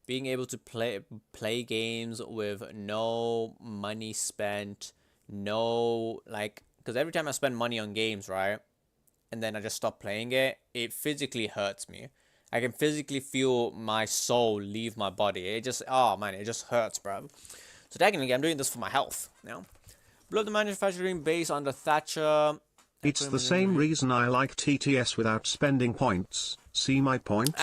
Being able to play games with no money spent, no, like, because every time I spend money on games, right, and then I just stop playing it, it physically hurts me. I can physically feel my soul leave my body. It just, oh man, it just hurts, bro. So technically, I'm doing this for my health, you know? Blew up the manufacturing base under Thatcher. It's the same reason I like TTS without spending points. See my point?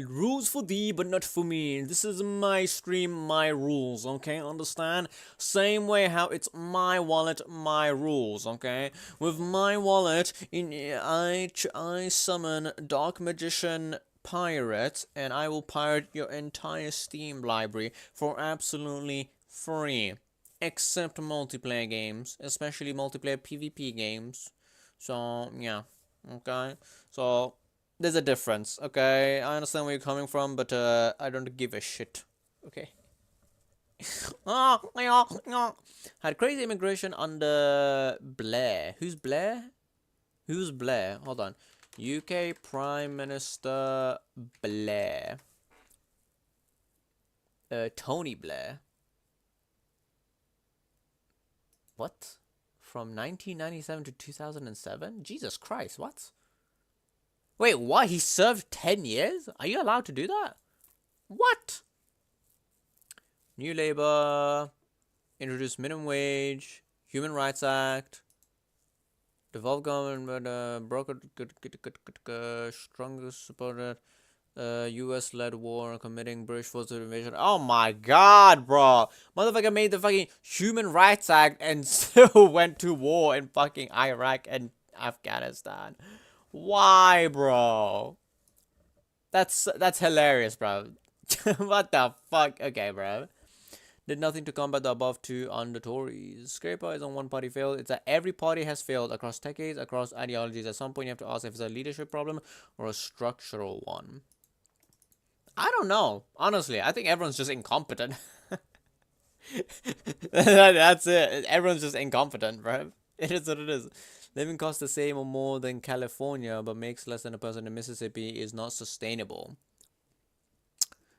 Rules for thee, but not for me. This is my stream, my rules, okay? Understand? Same way how it's my wallet, my rules, okay? With my wallet, I summon Dark Magician Pirate, and I will pirate your entire Steam library for absolutely free. Except multiplayer games, especially multiplayer PvP games. So, yeah. Okay, so there's a difference. Okay, I understand where you're coming from, but I don't give a shit. Okay. Had crazy immigration under Blair. Who's Blair? Who's Blair? Hold on. UK Prime Minister Blair. Tony Blair. What? From 1997 to 2007? Jesus Christ, what? Wait, what? He served 10 years? Are you allowed to do that? What? New Labour, introduce minimum wage, Human Rights Act, devolve government, broker, strongest supported, US-led war committing British forces to invasion. Oh my god, bro. Motherfucker made the fucking Human Rights Act and still went to war in fucking Iraq and Afghanistan. Why, bro? That's hilarious, bro. What the fuck? Okay, bro. Did nothing to combat the above two under Tories. Scraper is on one party failed. It's that every party has failed across decades, across ideologies. At some point, you have to ask if it's a leadership problem or a structural one. I don't know. Honestly, I think everyone's just incompetent. That's it. Everyone's just incompetent, bro. It is what it is. Living costs the same or more than California, but makes less than a person in Mississippi is not sustainable.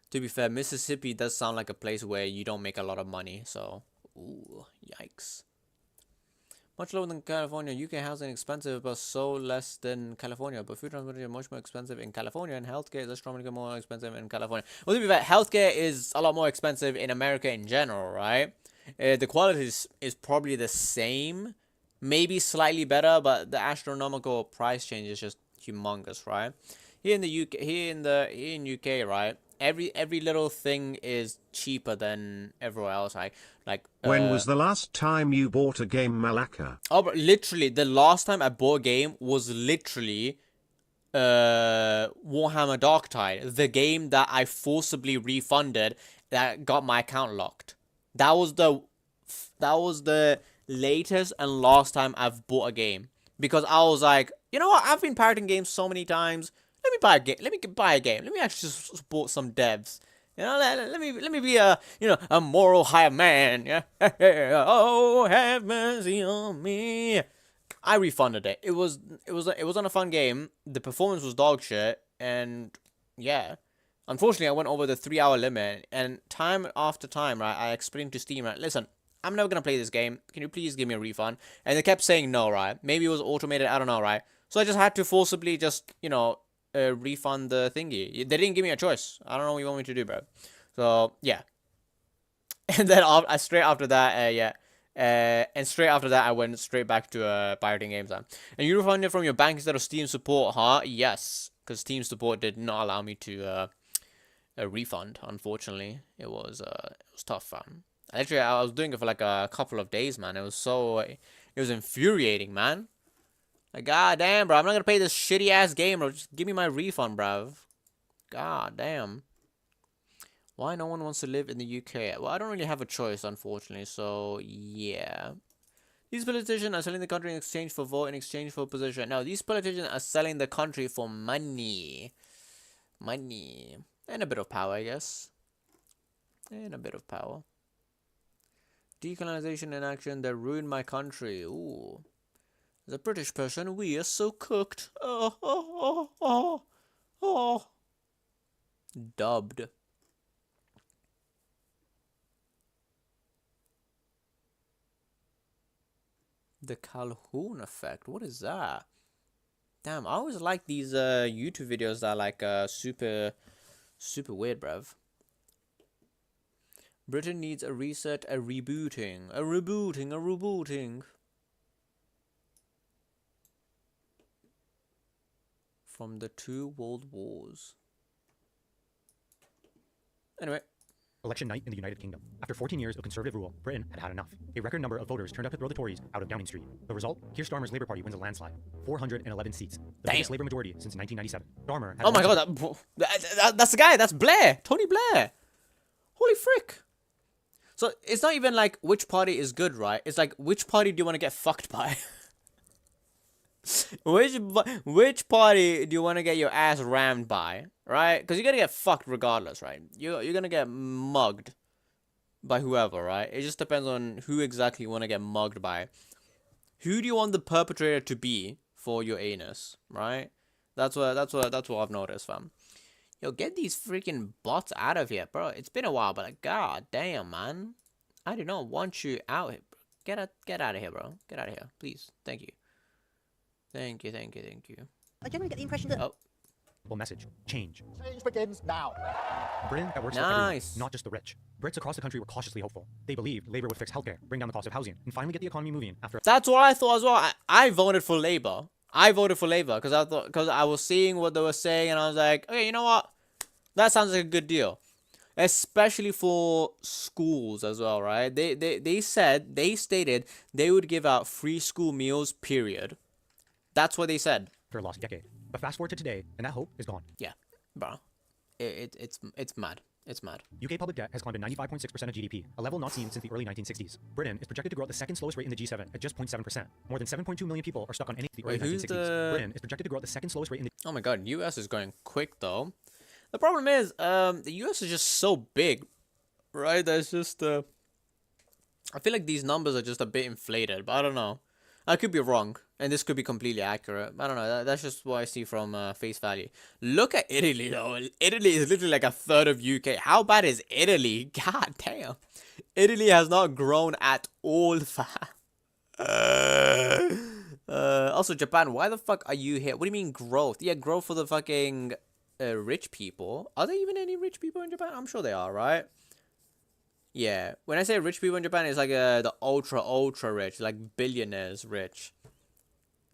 To be fair, Mississippi does sound like a place where you don't make a lot of money, so, ooh, yikes. Much lower than California. UK housing expensive, but so less than California. But food transportation is much more expensive in California, and healthcare is astronomically more expensive in California. Well, to be fair, healthcare is a lot more expensive in America in general, right? The quality is probably the same, maybe slightly better, but the astronomical price change is just humongous, right? Here in the UK, here in UK, right? Every little thing is cheaper than everywhere else. Like when was the last time you bought a game, Malaka? Oh, but literally, the last time I bought a game was literally Warhammer Darktide, the game that I forcibly refunded that got my account locked. That was the latest and last time I've bought a game, because I was like, you know what? I've been pirating games so many times. Let me buy a game. Let me buy a game. Let me actually support some devs. You know, let me be a moral higher man. Yeah. Oh, have mercy on me. I refunded it. It wasn't a fun game. The performance was dog shit, and yeah. Unfortunately, I went over the 3-hour limit, and time after time, right, I explained to Steam, right, listen, I'm never gonna play this game. Can you please give me a refund? And they kept saying no, right? Maybe it was automated. I don't know, right? So I just had to forcibly just, refund the thingy. They didn't give me a choice. I don't know what you want me to do, bro. So yeah. And then straight after that, and straight after that, I went straight back to pirating games. And you refunded from your bank instead of Steam support, huh? Yes, because Steam support did not allow me to a refund. Unfortunately, it was tough, fam. Actually, I was doing it for like a couple of days, man. It was infuriating, man. Like, god damn, bro, I'm not gonna play this shitty ass game, bro. Just give me my refund, bro. God damn. Why no one wants to live in the UK? Well, I don't really have a choice, unfortunately. So yeah. These politicians are selling the country in exchange for vote, in exchange for position. No, these politicians are selling the country for money. Money. And a bit of power, I guess. And a bit of power. Decolonization in action that ruined my country. Ooh. As a British person, we are so cooked. Oh, oh, oh, oh, oh. Dubbed. The Calhoun effect. What is that? Damn, I always like these YouTube videos that are like super weird, bruv. Britain needs a reset, a rebooting. A rebooting. From the 2 world wars. Anyway. Election night in the United Kingdom. After 14 years of Conservative rule, Britain had had enough. A record number of voters turned up to throw the Tories out of Downing Street. The result? Keir Starmer's Labour Party wins a landslide. 411 seats. The biggest Labour majority since 1997. Starmer had oh my god, that's the guy. That's Blair. Tony Blair. Holy frick. So it's not even like which party is good, right? It's like which party do you want to get fucked by? Which party do you want to get your ass rammed by, right? Because you're gonna get fucked regardless, right? You're gonna get mugged by whoever, right? It just depends on who exactly you want to get mugged by. Who do you want the perpetrator to be for your anus, right? That's what I've noticed, fam. Yo, get these freaking bots out of here, bro. It's been a while, but like, god damn, man. I do not want you out here, bro. Get out of here, bro. Get out of here, please. Thank you. Thank you. I generally get the impression that... Oh. Well, message. Change. Change begins now. Britain that works for everyone, not just the rich. Brits across the country were cautiously hopeful. They believed Labour would fix healthcare, bring down the cost of housing, and finally get the economy moving after... That's what I thought as well. I voted for Labour. Because I was seeing what they were saying, and I was like, okay, you know what? That sounds like a good deal. Especially for schools as well, right? They stated they would give out free school meals, period. That's what they said. For a lost decade. But fast forward to today, and that hope is gone. Yeah, bro. It's mad. It's mad. UK public debt has climbed to 95.6% of GDP, a level not seen since the early 1960s. Britain is projected to grow at the second slowest rate in the G7 at just 0.7%. More than 7.2 million people are stuck on any of the early 1960s. Britain is projected to grow at the second slowest rate in the... Oh my god, US is going quick though. The problem is, the US is just so big, right? There's just I feel like these numbers are just a bit inflated, but I don't know. I could be wrong, and this could be completely accurate. I don't know. That's just what I see from face value. Look at Italy, though. Italy is literally like a third of UK. How bad is Italy? God damn. Italy has not grown at all, fam. Also, Japan, why the fuck are you here? What do you mean growth? Yeah, growth for the fucking rich people. Are there even any rich people in Japan? I'm sure they are, right? Yeah, when I say rich people in Japan, it's like the ultra rich, like billionaires rich.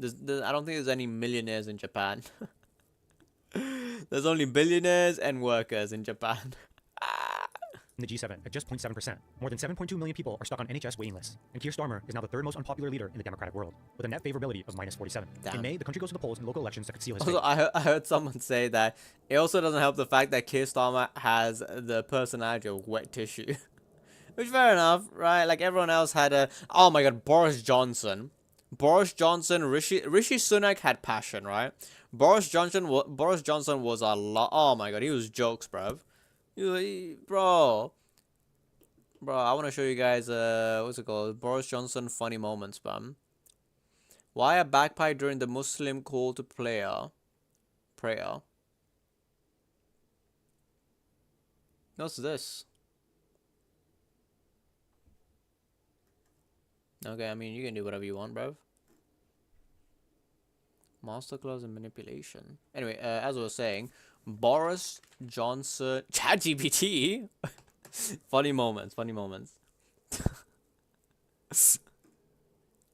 I don't think there's any millionaires in Japan. There's only billionaires and workers in Japan. In the G7 at just 0.7%. More than 7.2 million people are stuck on NHS waiting lists. And Keir Starmer is now the third most unpopular leader in the democratic world, with a net favorability of -47. Damn. In May, the country goes to the polls in local elections that could seal his Also, fate. I heard someone say that it also doesn't help the fact that Keir Starmer has the personality of wet tissue. Which, fair enough, right? Like, everyone else had a... Oh my god, Boris Johnson, Rishi Sunak had passion, right? Boris Johnson was a lot... Oh my god, he was jokes, bruv. Bro, I want to show you guys, what's it called? Boris Johnson funny moments, fam. Why a bagpipe during the Muslim call to prayer? What's this? Okay, I mean, you can do whatever you want, bruv. Masterclass in manipulation. Anyway, as I was saying, Boris Johnson... ChatGPT? Funny moments.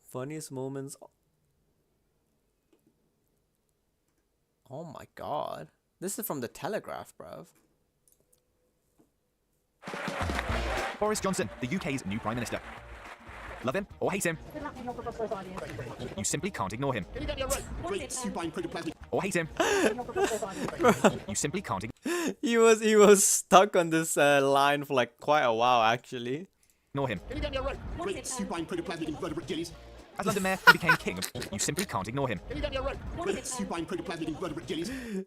Funniest moments. Oh my god. This is from the Telegraph, bruv. Boris Johnson, the UK's new Prime Minister. Love him or hate him, you simply can't ignore him. Or hate him. You simply can't He was stuck on this line for like quite a while, actually. ignore him. As London Mayor, he became king of... You simply can't ignore him.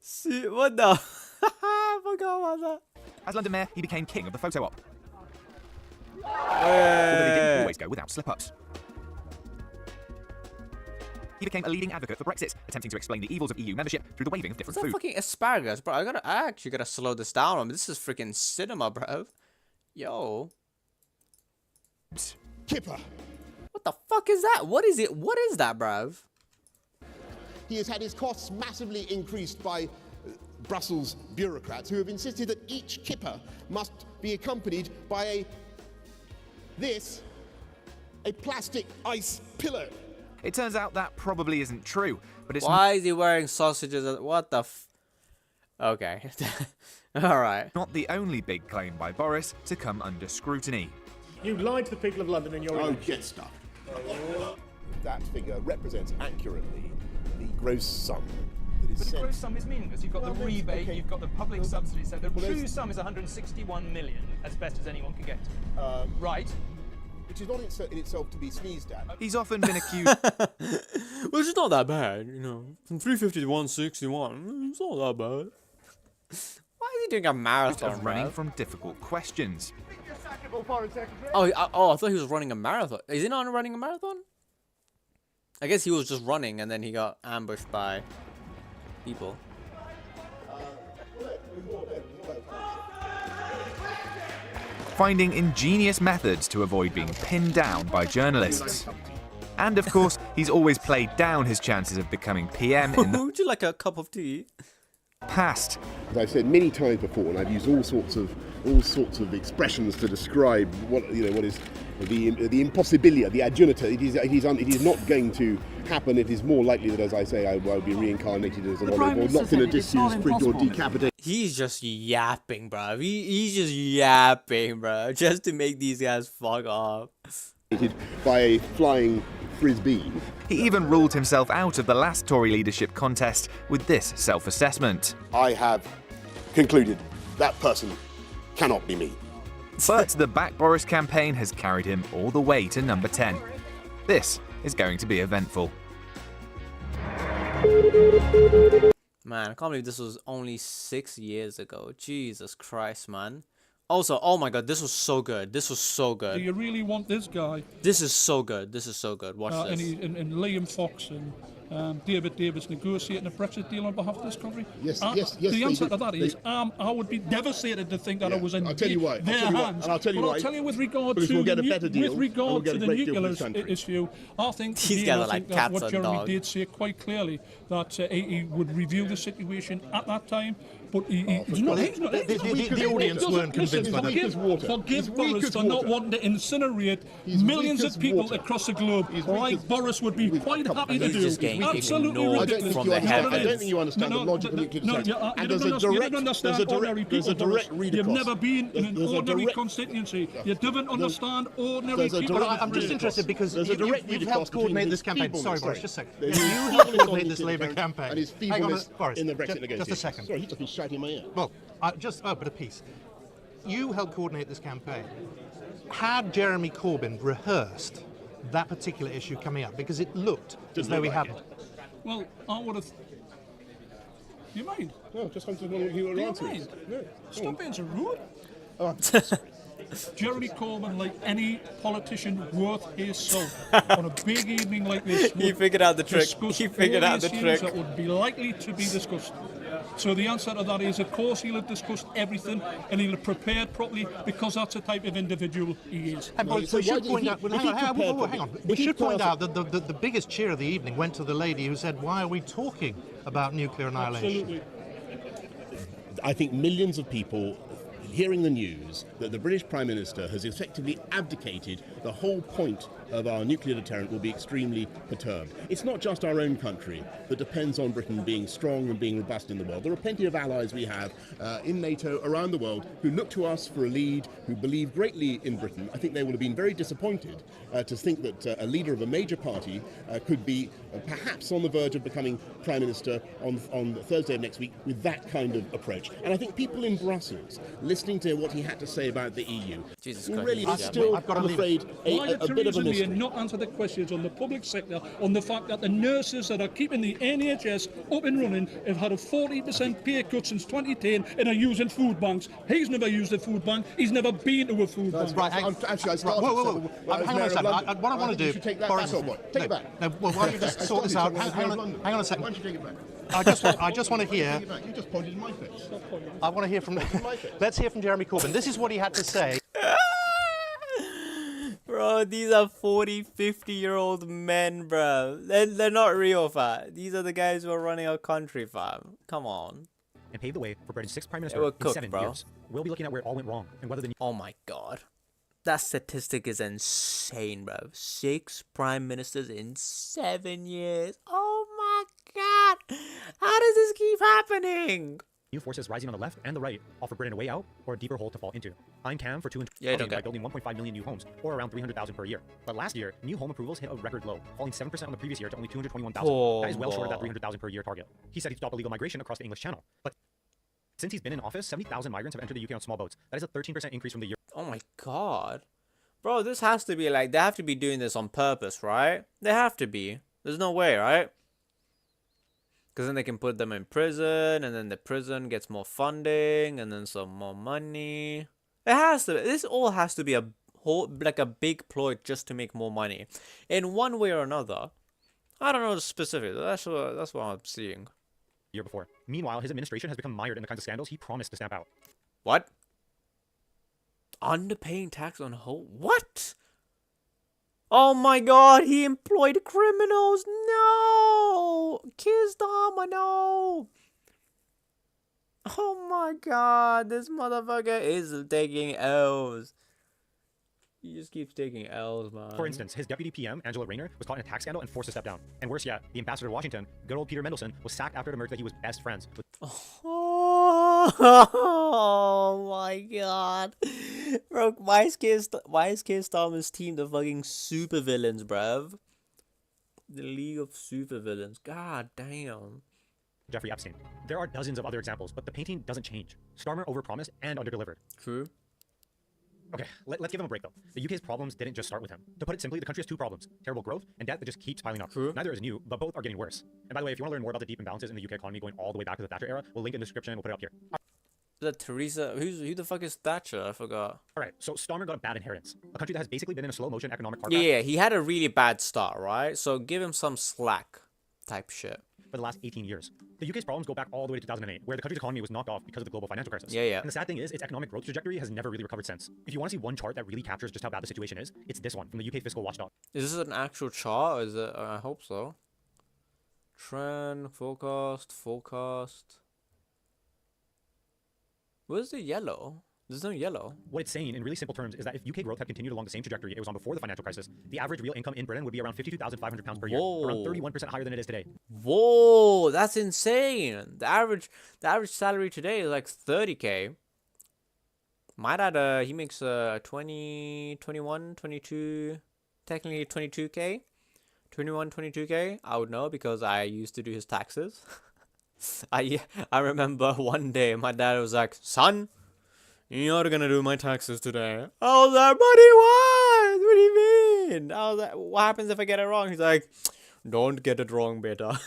See, what the? I forgot about that. As London Mayor, he became king of the photo op. Hey. Although he didn't always go without slip-ups. He became a leading advocate for Brexit, attempting to explain the evils of EU membership through the waving of different What's that food. fucking asparagus, bro? I actually gotta slow this down. I mean, this is freaking cinema, bro. Yo. Kipper. What the fuck is that? What is it? What is that, bruv? He has had his costs massively increased by Brussels bureaucrats who have insisted that each kipper must be accompanied by a plastic ice pillow. It turns out that probably isn't true, but it's Why is he wearing sausages? What the Okay. Alright. not the only big claim by Boris to come under scrutiny. You lied to the people of London in your Oh, get stuff. That figure represents accurately the gross sum that is But the sent. gross sum is meaningless. You've got the rebate, okay. you've got the public subsidy. So the Well, true there's- sum is 161 million, as best as anyone can get. Right. Which is not in itself to be sneezed at. He's often been accused... Which is not that bad, you know. From 350 to 161, it's not that bad. Why is he doing a marathon, of running bruv? from difficult questions. Oh, I thought he was running a marathon. Is he not running a marathon? I guess he was just running and then he got ambushed by people. Finding ingenious methods to avoid being pinned down by journalists. And of course, he's always played down his chances of becoming PM in the Would you like a cup of tea? past. As I've said many times before, and I've used all sorts of expressions to describe what is the impossibility, the adjunta. It is not going to happen. It is more likely that, as I say, I will be reincarnated as a whatever, or knocked in a disused fridge or decapitated. He's just yapping, bro. He's just yapping, bro, just to make these guys fuck off. By a flying frisbee. He even ruled himself out of the last Tory leadership contest with this self-assessment. I have concluded that person cannot be me. But the Back Boris campaign has carried him all the way to number 10. This is going to be eventful. Man, I can't believe this was only 6 years ago. Jesus Christ, man. Also, oh my god, this was so good. This was so good. Do you really want this guy? This is so good. This is so good. Watch this. And Liam Fox and David Davis negotiating a Brexit deal on behalf of this country? Yes. The answer to that is, I would be devastated to think that it was in I'll tell you why. their hands. I'll tell you but why. I'll tell you with regard Because to we'll get a better deal, with regard and we'll get to a the great deal for nuclear this country. issue, I think These guys are like that cats what and Jeremy dogs. did say quite clearly that he would review the situation at that time. But he's not. The audience weren't convinced by that. Forgive Boris for not wanting to incinerate millions of people across the globe, like Boris would be quite happy to He's do. just getting Absolutely ignored ridiculous. from the heavens. I don't think you understand the logic of nuclear design. You don't understand ordinary people, Boris. You've never been in an ordinary constituency. You don't understand ordinary people. I'm just interested because you've helped coordinate this campaign. Sorry, Boris, just a second. There's You his helped feebleness coordinate on this the Labour campaign campaign. and his Hang on, feebleness Boris, in the Brexit negotiations. just a second. Sorry, he took his shite in my ear. Well, but a piece. You helped coordinate this campaign. Had Jeremy Corbyn rehearsed that particular issue coming up? Because it looked as though he hadn't. Well, I would have. You mind? No, just wanted to know you were answering. No. Stop being so rude. Jeremy Corbyn, like any politician worth his salt, on a big evening like this, He figured out the trick. discuss He figured all out the issues trick. that would be likely to be discussed. So the answer to that is, of course, he'll have discussed everything and he'll have prepared properly because that's the type of individual he is. And we should point out. Hang on. We should point out that the biggest cheer of the evening went to the lady who said, "Why are we talking about nuclear annihilation?" Absolutely. I think millions of people hearing the news that the British Prime Minister has effectively abdicated the whole point of our nuclear deterrent will be extremely perturbed. It's not just our own country that depends on Britain being strong and being robust in the world. There are plenty of allies we have in NATO around the world who look to us for a lead, who believe greatly in Britain. I think they will have been very disappointed to think that a leader of a major party could be perhaps on the verge of becoming Prime Minister on Thursday of next week with that kind of approach. And I think people in Brussels, listening to what he had to say about the EU, really is still, I'm afraid, Why did a bit of a Theresa May mystery. not answer the questions on the public sector, on the fact that the nurses that are keeping the NHS up and running have had a 40% pay cut since 2010 and are using food banks? He's never used a food bank. He's never been to a food bank. Right, Actually, I started. whoa. Hang on a second. What I want to do... You should take that back, what? Take it back. No, well, why don't you just sort this out? Hang on a second. Why don't you take it back? I just want to hear... You just pointed in my face. I want to hear from... Let's hear from Jeremy Corbyn. This is what he had to say. Bro, these are 40, 50-year-old men, bro. They're not real, fam. These are the guys who are running our country, fam. Come on. And paved the way for Britain's 6th Prime Minister They were in cooked, 7 bro. years. We'll be looking at where it all went wrong and whether the... Oh my god. That statistic is insane, bro. 6 prime ministers in 7 years. Oh my god. How does this keep happening? New forces rising on the left and the right offer Britain a way out or a deeper hole to fall into. I'm Cam for 2 and Yeah, by building 1.5 million new homes, or around 300,000 per year. But last year, new home approvals hit a record low, falling 7% on the previous year to only 221,000. That is well short of that 300,000 per year target. He said he'd stop illegal migration across the English Channel. But since he's been in office, 70,000 migrants have entered the UK on small boats. That is a 13% increase from the year. Oh my god. Bro, this has to be like, they have to be doing this on purpose, right? They have to be. There's no way, right? Because then they can put them in prison, and then the prison gets more funding, and then some more money. It has to. This all has to be a whole, like a big ploy just to make more money, in one way or another. I don't know the specifics. That's what I'm seeing. Year before. Meanwhile, his administration has become mired in the kinds of scandals he promised to stamp out. What? Underpaying tax on what? Oh my god, he employed criminals. No! Keir Starmer, no! Oh my god, this motherfucker is taking L's. He just keeps taking L's, man. For instance, his deputy PM, Angela Rayner, was caught in a tax scandal and forced to step down. And worse yet, the ambassador to Washington, good old Peter Mendelsohn, was sacked after it emerged that he was best friends with... Oh my god. Bro, why is Keir Starmer's team the fucking supervillains, bruv? The League of Supervillains. God damn. Jeffrey Epstein. There are dozens of other examples, but the painting doesn't change. Starmer overpromised and underdelivered. True. Okay, let's give him a break though. The UK's problems didn't just start with him. To put it simply, the country has 2 problems: terrible growth and debt that just keeps piling up. True. Neither is new, but both are getting worse. And by the way, if you want to learn more about the deep imbalances in the UK economy going all the way back to the Thatcher era, we'll link in the description and we'll put it up here. Is that Theresa? Who the fuck is Thatcher? I forgot. Alright, so Starmer got a bad inheritance. A country that has basically been in a slow motion economic car Yeah, he had a really bad start, right? So give him some slack type shit. for the last 18 years. The UK's problems go back all the way to 2008, where the country's economy was knocked off because of the global financial crisis. Yeah. And the sad thing is, its economic growth trajectory has never really recovered since. If you want to see one chart that really captures just how bad the situation is, it's this one from the UK Fiscal Watchdog. Is this an actual chart? Or is it? I hope so. Trend, forecast. Where's the yellow? There's no yellow. What it's saying in really simple terms is that if UK growth had continued along the same trajectory it was on before the financial crisis, the average real income in Britain would be around £52,500 per year, around 31% higher than it is today. Whoa, that's insane. The average salary today is like 30k. My dad, he makes 20, 21, 22, technically 22k. 21, 22k. I would know because I used to do his taxes. I remember one day my dad was like, "Son, you're gonna do my taxes today." I was like, "Buddy, what? What do you mean?" I was like, "What happens if I get it wrong?" He's like, "Don't get it wrong, beta."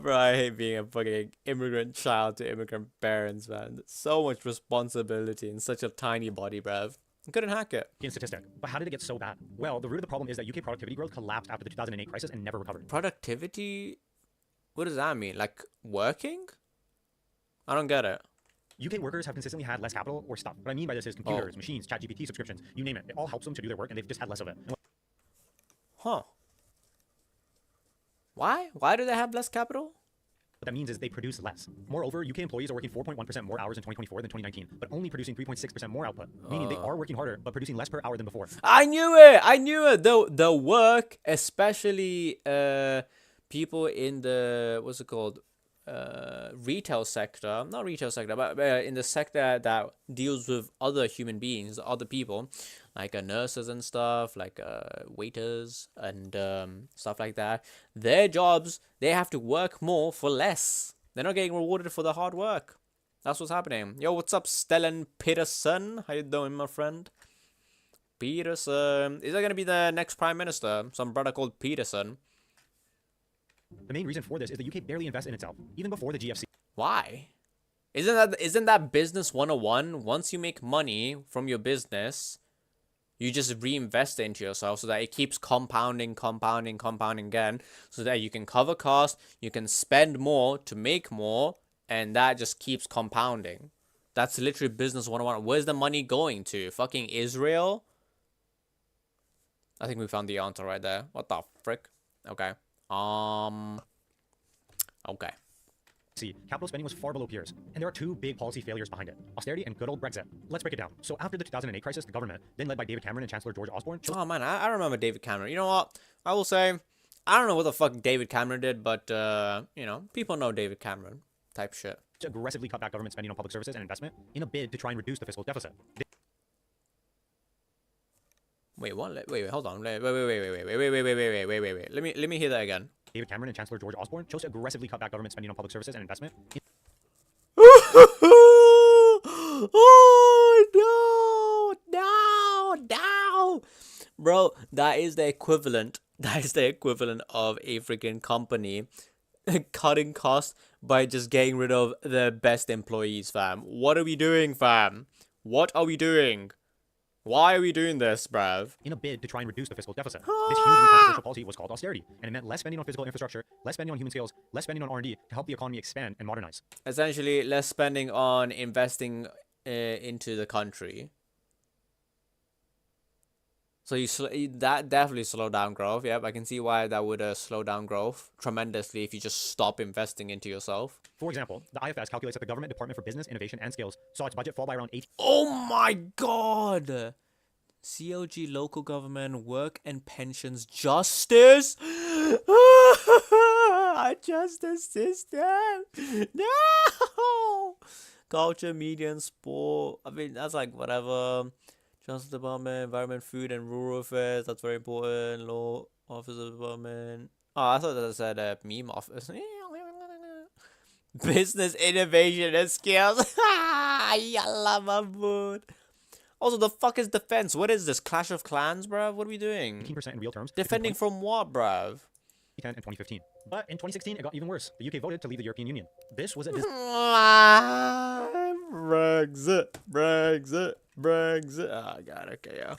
Bro, I hate being a fucking immigrant child to immigrant parents, man. So much responsibility in such a tiny body, bruv. Couldn't hack it. In statistic. But how did it get so bad? Well, the root of the problem is that UK productivity growth collapsed after the 2008 crisis and never recovered. Productivity? What does that mean? Like working? I don't get it. UK workers have consistently had less capital or stuff. What I mean by this is computers, machines, ChatGPT subscriptions, you name it. It all helps them to do their work and they've just had less of it. Huh. Why? Why do they have less capital? What that means is they produce less. Moreover, UK employees are working 4.1% more hours in 2024 than 2019, but only producing 3.6% more output, meaning they are working harder, but producing less per hour than before. I knew it! I knew it! The work, especially people in the, what's it called? Retail sector, not retail sector, but in the sector that deals with other human beings, other people, like nurses and stuff, like waiters and stuff like that. Their jobs, they have to work more for less. They're not getting rewarded for the hard work. That's what's happening. Yo, what's up, Stellan Peterson? How you doing, my friend? Peterson. Is that gonna be the next prime minister? Some brother called Peterson. The main reason for this is the UK barely invests in itself, even before the GFC. Why? Isn't that business 101? Once you make money from your business, you just reinvest it into yourself so that it keeps compounding again, so that you can cover costs, you can spend more to make more, and that just keeps compounding. That's literally business 101. Where's the money going to? Fucking Israel? I think we found the answer right there. What the frick? Okay. Okay. See, capital spending was far below peers, and there are two big policy failures behind it: austerity and good old Brexit. Let's break it down. So after the 2008 crisis, the government, then led by David Cameron and Chancellor George Osborne, oh man, I remember David Cameron. You know what? I will say, I don't know what the fuck David Cameron did, but you know, people know David Cameron type shit. To aggressively cut back government spending on public services and investment in a bid to try and reduce the fiscal deficit. Wait, what? Wait, hold on. Wait. Let me hear that again. David Cameron and Chancellor George Osborne chose to aggressively cut back government spending on public services and investment. Oh no! Bro, that is the equivalent. That is the equivalent of a freaking company cutting costs by just getting rid of the best employees, fam. What are we doing, fam? What are we doing? Why are we doing this, bruv? In a bid to try and reduce the fiscal deficit. This hugely controversial policy was called austerity, and it meant less spending on physical infrastructure, less spending on human skills, less spending on R&D to help the economy expand and modernize. Essentially, less spending on investing into the country. So that definitely slowed down growth. Yep, I can see why that would slow down growth tremendously if you just stop investing into yourself. For example, the IFS calculates that the Government Department for Business, Innovation and Skills saw its budget fall by around 8. Oh my god! CLG, local government, work and pensions, justice? Our justice system! No! Culture, media and sport. I mean, that's like whatever. Justice Department, Environment, Food and Rural Affairs, that's very important. Law Office of Department. Oh, I thought that said meme office. Business, Innovation and Skills. Yalla Mahmood. Also, the fuck is defense? What is this? Clash of Clans, bruv? What are we doing? 18% in real terms. Defending from what, bruv? 2010 and 2015. But in 2016, it got even worse. The UK voted to leave the European Union. This was a Brexit. Oh god, okay, yeah.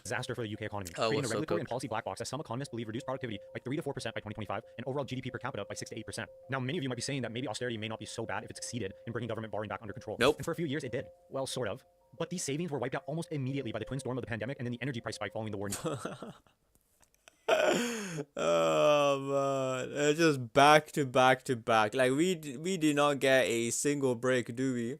Disaster for the UK economy, Oh, creating a so regulatory good. and policy black box that some economists believe reduced productivity by 3 to 4% by 2025 and overall GDP per capita by 6 to 8%. Now, many of you might be saying that maybe austerity may not be so bad if it succeeded in bringing government borrowing back under control. Nope. And for a few years, it did. Well, sort of. But these savings were wiped out almost immediately by the twin storm of the pandemic and then the energy price spike following the war. Oh man, it's just back to back to back. Like we did not get a single break, do we?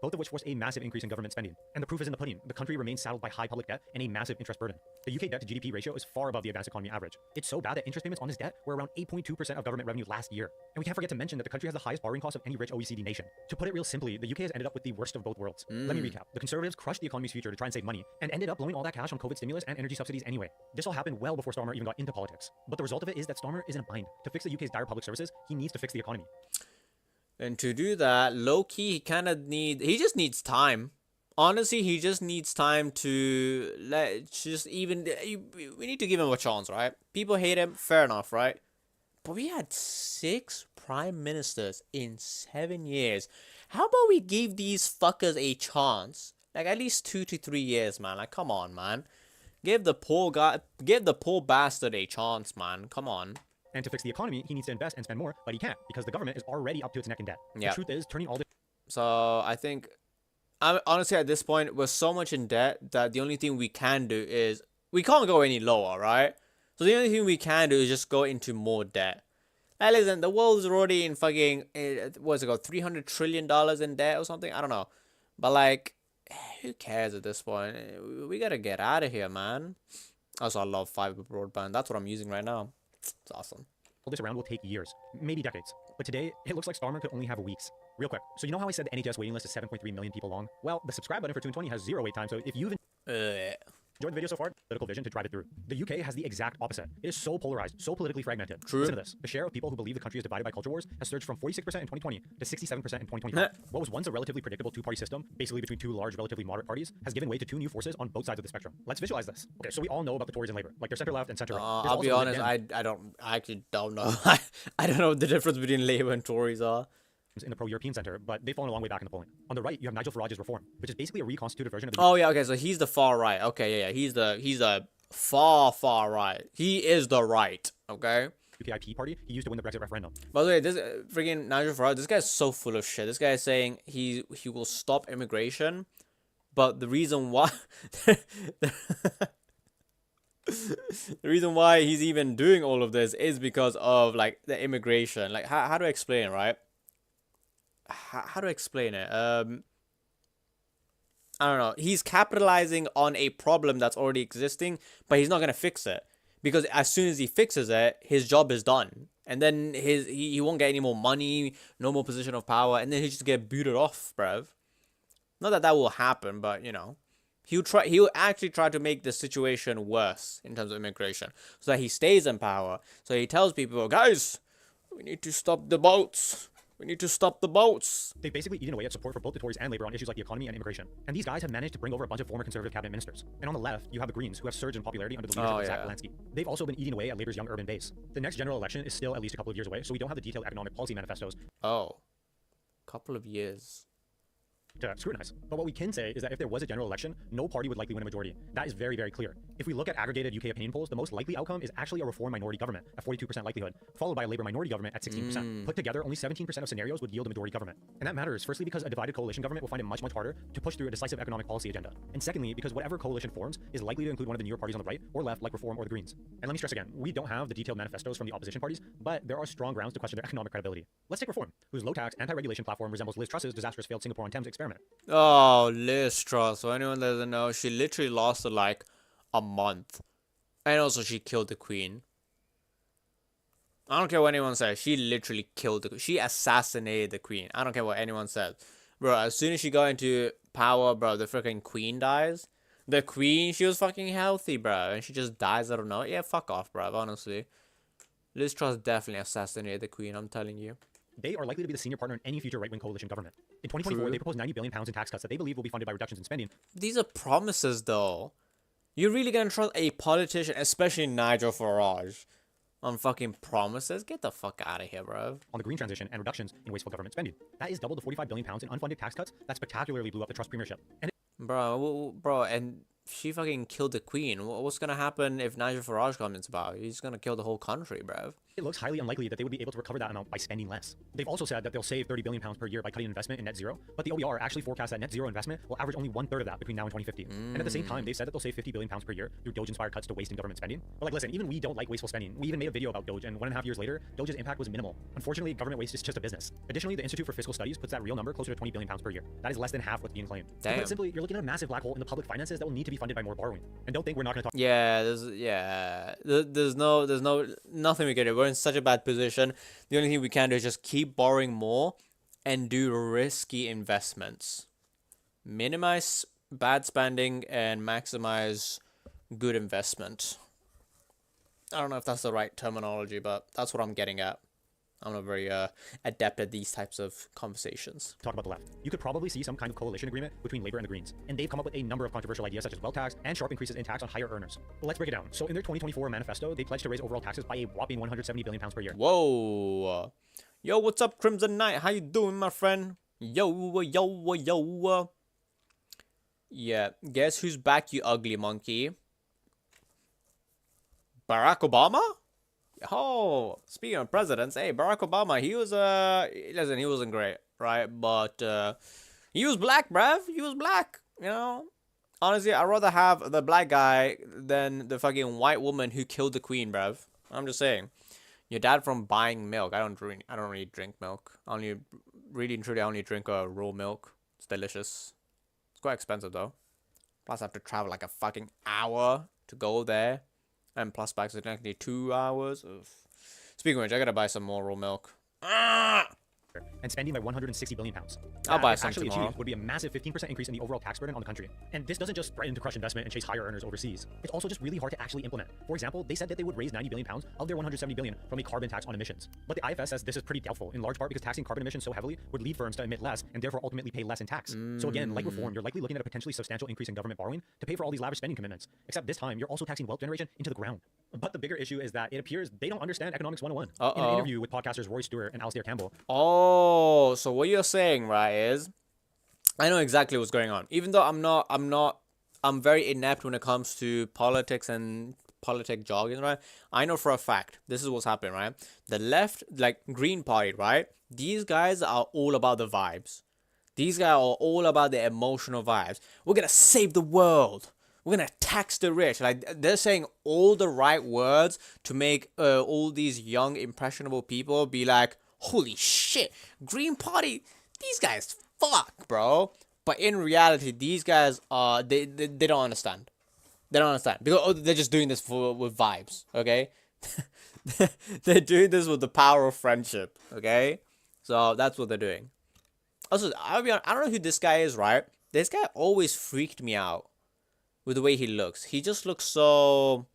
Both of which forced a massive increase in government spending. And the proof is in the pudding. The country remains saddled by high public debt and a massive interest burden. The UK debt to GDP ratio is far above the advanced economy average. It's so bad that interest payments on this debt were around 8.2% of government revenue last year. And we can't forget to mention that the country has the highest borrowing cost of any rich OECD nation. To put it real simply, the UK has ended up with the worst of both worlds. Let me recap. The Conservatives crushed the economy's future to try and save money and ended up blowing all that cash on COVID stimulus and energy subsidies anyway. This all happened well before Starmer even got into politics. But the result of it is that Starmer is in a bind. To fix the UK's dire public services, he needs to fix the economy. And to do that, low-key, he just needs time. Honestly, he just needs time to we need to give him a chance, right? People hate him, fair enough, right? But we had 6 prime ministers in 7 years. How about we give these fuckers a chance? Like at least 2 to 3 years, man. Like, come on, man. Give the poor bastard a chance, man. Come on. And to fix the economy, he needs to invest and spend more, but he can't because the government is already up to its neck in debt. Yeah. The truth is, turning all this... So I think, honestly, at this point, we're so much in debt that the only thing we can do is, we can't go any lower, right? So the only thing we can do is just go into more debt. Hey, listen, the world's already in fucking, what's it called, $300 trillion in debt or something? I don't know. But, like, who cares at this point? We gotta get out of here, man. Also, I love fiber broadband. That's what I'm using right now. It's awesome. This around will take years, maybe decades. But today, it looks like Starmer could only have weeks. Real quick, so you know how I said the NHS waiting list is 7.3 million people long? Well, the subscribe button for 220 has 0 wait time, so if you've enjoyed the video so far, political vision to drive it through. The UK has the exact opposite. It is so polarized, so politically fragmented. True. Listen to this. The share of people who believe the country is divided by culture wars has surged from 46% in 2020 to 67% in 2025. What was once a relatively predictable two-party system, basically between two large, relatively moderate parties, has given way to two new forces on both sides of the spectrum. Let's visualize this. Okay, so we all know about the Tories and Labour, like they're center left and center right. I'll be honest, I actually don't know. I don't know what the difference between Labour and Tories are. In the pro-European center, but they've fallen a long way back in the polling. On the right, you have Nigel Farage's Reform, which is basically a reconstituted version of the... Oh, yeah, okay, so he's the far right. Okay, yeah, he's the far right. He is the right, okay? UKIP party he used to win the Brexit referendum. By the way, this freaking Nigel Farage, this guy's so full of shit. This guy is saying he will stop immigration, but the reason why... the reason why he's even doing all of this is because of, like, the immigration. Like, how do I explain it, right? How do I explain it? I don't know. He's capitalizing on a problem that's already existing, but he's not going to fix it. Because as soon as he fixes it, his job is done. And then he won't get any more money, no more position of power, and then he'll just get booted off, bruv. Not that that will happen, but, you know. He'll actually try to make the situation worse in terms of immigration, so that he stays in power. So he tells people, guys, we need to stop the boats. We need to stop the boats. They've basically eaten away at support for both the Tories and Labour on issues like the economy and immigration. And these guys have managed to bring over a bunch of former Conservative cabinet ministers. And on the left, you have the Greens, who have surged in popularity under the leadership of Zach Belansky. They've also been eating away at Labour's young urban base. The next general election is still at least a couple of years away, so we don't have the detailed economic policy manifestos. Oh, couple of years to scrutinize. But what we can say is that if there was a general election, no party would likely win a majority. That is very, very clear. If we look at aggregated UK opinion polls, the most likely outcome is actually a Reform minority government at 42% likelihood, followed by a Labour minority government at 16%. Put together, only 17% of scenarios would yield a majority government. And that matters, firstly, because a divided coalition government will find it much, much harder to push through a decisive economic policy agenda. And secondly, because whatever coalition forms is likely to include one of the newer parties on the right or left, like Reform or the Greens. And let me stress again, we don't have the detailed manifestos from the opposition parties, but there are strong grounds to question their economic credibility. Let's take Reform, whose low-tax, anti-regulation platform resembles Liz Truss's disastrous failed Singapore-on-Thames experiment. Oh, Liz Truss. So anyone that doesn't know, she literally lasted like a month. And also she killed the Queen. I don't care what anyone says. She literally killed the Queen. She assassinated the Queen. I don't care what anyone says. Bro, as soon as she got into power, bro, the freaking Queen dies. The Queen, she was fucking healthy, bro. And she just dies out of nowhere. Yeah, fuck off, bro, honestly. Liz Truss definitely assassinated the Queen, I'm telling you. They are likely to be the senior partner in any future right-wing coalition government. In 2024, they proposed £90 billion in tax cuts that they believe will be funded by reductions in spending. These are promises, though. You're really gonna trust a politician, especially Nigel Farage, on fucking promises? Get the fuck out of here, bro. On the green transition and reductions in wasteful government spending. That is double the £45 billion in unfunded tax cuts that spectacularly blew up the Truss premiership. And Bro, and she fucking killed the Queen. What's gonna happen if Nigel Farage comes into power? He's gonna kill the whole country, bro. It looks highly unlikely that they would be able to recover that amount by spending less. They've also said that they'll save £30 billion per year by cutting investment in net zero, but the OER actually forecasts that net zero investment will average only 1/3 of that between now and 2050. And at the same time, they've said that they'll save £50 billion per year through Doge-inspired cuts to waste in government spending. But like, listen, even we don't like wasteful spending. We even made a video about Doge, and 1.5 years later, Doge's impact was minimal. Unfortunately, government waste is just a business. Additionally, the Institute for Fiscal Studies puts that real number closer to £20 billion per year. That is less than half what's being claimed. Damn. So put simply, you're looking at a massive black hole in the public finances that will need to be funded by more borrowing. And don't think we're not going to talk. There's nothing we can do. We're in such a bad position. The only thing we can do is just keep borrowing more and do risky investments. Minimize bad spending and maximize good investment. I don't know if that's the right terminology, but that's what I'm getting at. I'm not very adept at these types of conversations. Talk about the left. You could probably see some kind of coalition agreement between Labour and the Greens. And they've come up with a number of controversial ideas such as wealth tax and sharp increases in tax on higher earners. But let's break it down. So in their 2024 manifesto, they pledged to raise overall taxes by a whopping £170 billion per year. Whoa. Yo, what's up, Crimson Knight? How you doing, my friend? Yo. Yeah, guess who's back, you ugly monkey? Barack Obama? Oh, speaking of presidents, hey, Barack Obama, he was, listen, he wasn't great, right? But, he was black, bruv. He was black, you know? Honestly, I'd rather have the black guy than the fucking white woman who killed the Queen, bruv. I'm just saying. Your dad from buying milk. I don't really drink milk. I only really and truly I only drink raw milk. It's delicious. It's quite expensive though. Plus I have to travel like a fucking hour to go there. And plus back technically 2 hours. Ugh. Speaking of which, I gotta buy some more raw milk. And spending by 160 billion pounds. I'll buy if some actually tomorrow. achieved, would be a massive 15% increase in the overall tax burden on the country. And this doesn't just threaten to crush investment and chase higher earners overseas. It's also just really hard to actually implement. For example, they said that they would raise 90 billion pounds of their 170 billion from a carbon tax on emissions. But the IFS says this is pretty doubtful, in large part because taxing carbon emissions so heavily would lead firms to emit less and therefore ultimately pay less in tax. So again, like reform, you're likely looking at a potentially substantial increase in government borrowing to pay for all these lavish spending commitments. Except this time, you're also taxing wealth generation into the ground. But the bigger issue is that it appears they don't understand economics 101. In an interview with podcasters Roy Stewart and Alistair Campbell. Oh, so what you're saying, right, is I know exactly what's going on. Even though I'm very inept when it comes to politics and politic jargon, right? I know for a fact this is what's happening, right? The left, like Green Party, right? These guys are all about the vibes. These guys are all about the emotional vibes. We're gonna save the world. We're gonna tax the rich. Like they're saying all the right words to make all these young impressionable people be like, holy shit, Green Party, these guys fuck, bro. But in reality, these guys are they don't understand. They don't understand because they're just doing this with vibes, okay? They're doing this with the power of friendship, okay? So that's what they're doing. Also, I'll be honest, I don't know who this guy is, right? This guy always freaked me out with the way he looks. He just looks so,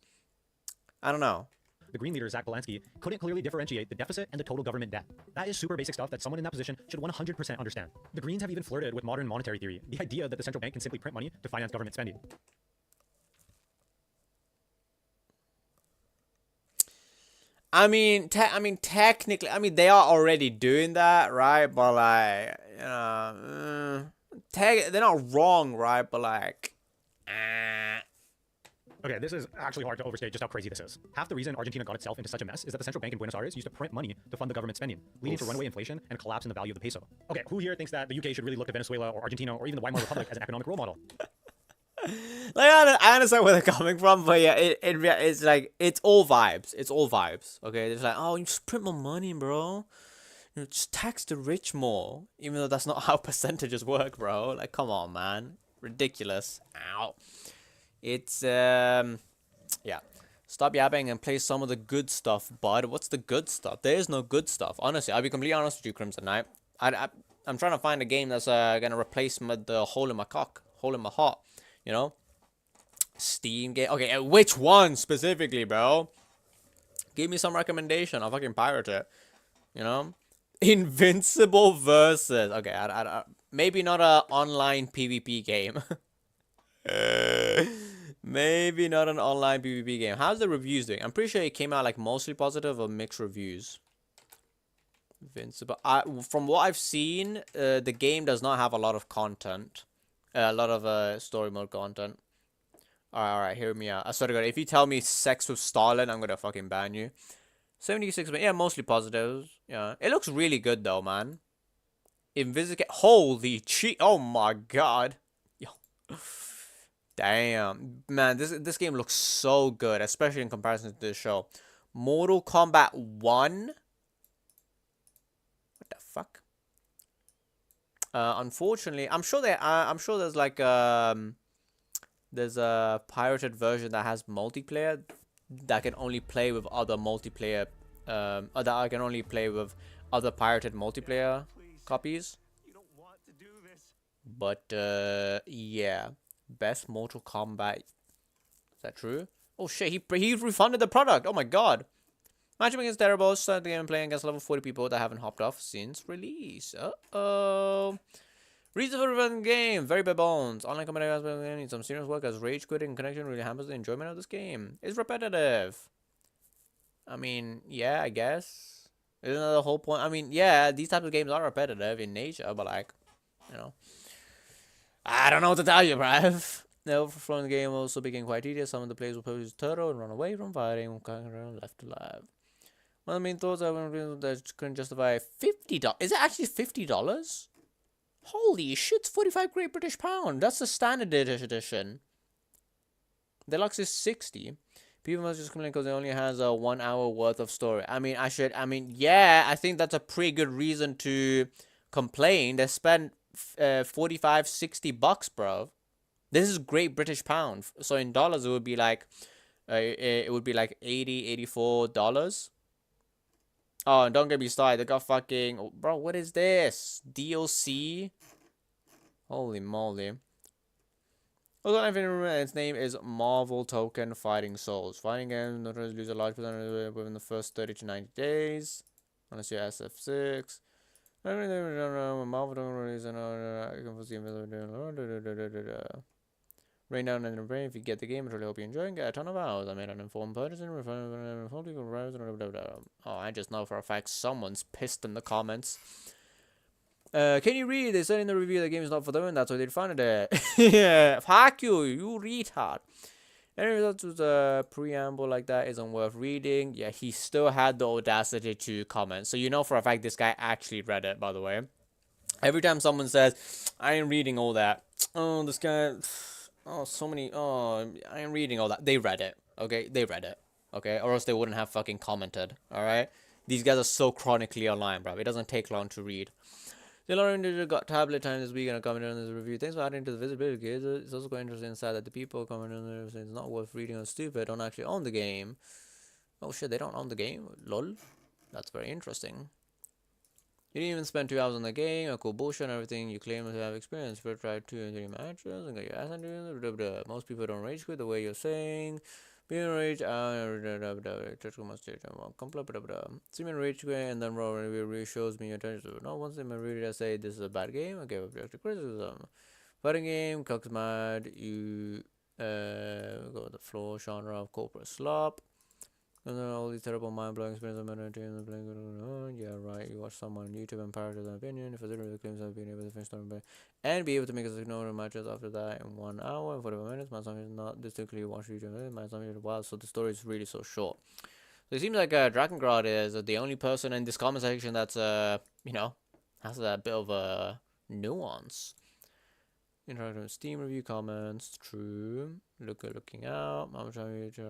I don't know. The Green leader, Zach Belansky, couldn't clearly differentiate the deficit and the total government debt. That is super basic stuff that someone in that position should 100% understand. The Greens have even flirted with modern monetary theory, the idea that the central bank can simply print money to finance government spending. I mean, technically, they are already doing that, right? But like, you know, they're not wrong, right? But like, Okay, this is actually hard to overstate just how crazy this is. Half the reason Argentina got itself into such a mess is that the central bank in Buenos Aires used to print money to fund the government spending, leading to runaway inflation and a collapse in the value of the peso. Okay, who here thinks that the UK should really look to Venezuela or Argentina or even the Weimar Republic as an economic role model? Like, I understand where they're coming from, but yeah, it's like, it's all vibes. It's all vibes, okay? It's like, oh, you just print more money, bro. You know, just tax the rich more. Even though that's not how percentages work, bro. Like, come on, man. Ridiculous. Ow. It's, yeah. Stop yapping and play some of the good stuff, bud. What's the good stuff? There is no good stuff. Honestly, I'll be completely honest with you, Crimson Knight. I'm trying to find a game that's gonna replace the hole in my cock. Hole in my heart. You know? Steam game. Okay, which one specifically, bro? Give me some recommendation. I'll fucking pirate it. You know? Invincible versus. Okay, maybe not a online PvP game. Maybe not an online PvP game. How's the reviews doing? I'm pretty sure it came out like mostly positive or mixed reviews. Invincible. From what I've seen, the game does not have a lot of content. A lot of story mode content. Alright, hear me out. I swear to God, if you tell me sex with Stalin, I'm gonna fucking ban you. 76, yeah, mostly positives. Yeah, it looks really good though, man. Invisible. Holy shit! Oh my God. Yo. Damn, man, this game looks so good, especially in comparison to this show. Mortal Kombat 1. What the fuck? Unfortunately, I'm sure there's like there's a pirated version that has multiplayer that can only play with other multiplayer or that I can only play with other pirated multiplayer copies. But yeah, best Mortal Kombat. Is that true? Oh shit, he refunded the product. Oh my God. Matchmaking is terrible. Start the game playing against level 40 people that haven't hopped off since release. Uh-oh. Reason for refunding the game. Very bare bones. Online competitive needs some serious work as rage quitting connection really hampers the enjoyment of this game. It's repetitive. I mean, yeah, I guess. Isn't that the whole point? I mean, yeah, these types of games are repetitive in nature, but like, you know. I don't know what to tell you, bruv. The overflow in the game also became quite tedious. Some of the players will pose turtle and run away from fighting, left alive. One of the main thoughts that couldn't justify $50. Is it actually $50? Holy shit, 45 Great British Pound. That's the standard edition. Deluxe is 60. People must just complain because it only has a 1 hour worth of story. I mean, yeah, I think that's a pretty good reason to complain. They spent 45, 60 bucks, bro. This is Great British Pound. So in dollars, it would be like, it would be like $80, $84. Oh, and don't get me started. They got fucking, bro, what is this? DLC? Holy moly. Also, I think its name is Marvel Token Fighting Souls. Fighting games not only lose a large percentage within the first 30 to 90 days. Unless you're SF6. Marvel Token release and you can foresee rain down in the rain if you get the game. I really hope you enjoy and get a ton of hours. I made an informed purchase and oh, I just know for a fact someone's pissed in the comments. Can you read? They said in the review the game is not for them, and that's why they found it. Yeah, fuck you, you retard. Anyway, that was a preamble like that isn't worth reading. Yeah, he still had the audacity to comment. So you know for a fact this guy actually read it, by the way. Every time someone says, I ain't reading all that. Oh, this guy, oh, so many, oh, I ain't reading all that. They read it, okay? They read it, okay? Or else they wouldn't have fucking commented, alright? These guys are so chronically online, bro. It doesn't take long to read. The Lauren got tablet time this week and I commented on this review. Thanks for adding to the visibility, kids. It's also quite interesting inside that the people commenting on this saying it's not worth reading or stupid don't actually own the game. Oh shit, they don't own the game? Lol. That's very interesting. You didn't even spend 2 hours on the game, a cool bullshit and everything. You claim to have experience. First tried 2 and 3 matches and got your ass handed. Most people don't rage quit the way you're saying. Being rage, seeming rage quit and then raw review really shows me your attention. No, once in my review I say this is a bad game, I gave objective criticism. Fighting game, cucks mad, you go with the floor genre of corporate slop. And then all these terrible mind-blowing experiences of entertainment playing. Yeah, right. You watch someone on YouTube and parrot an opinion. If the claims have been able to finish story and be able to make a signal matches after that in 1 hour and 45 minutes. My assumption is not distinctly watch YouTube. My assumption is wow. So the story is really so short. So it seems like Drakengard is the only person in this comment section that's you know, has a bit of a nuance. Interactive Steam review comments, true. Looking out. I'm trying to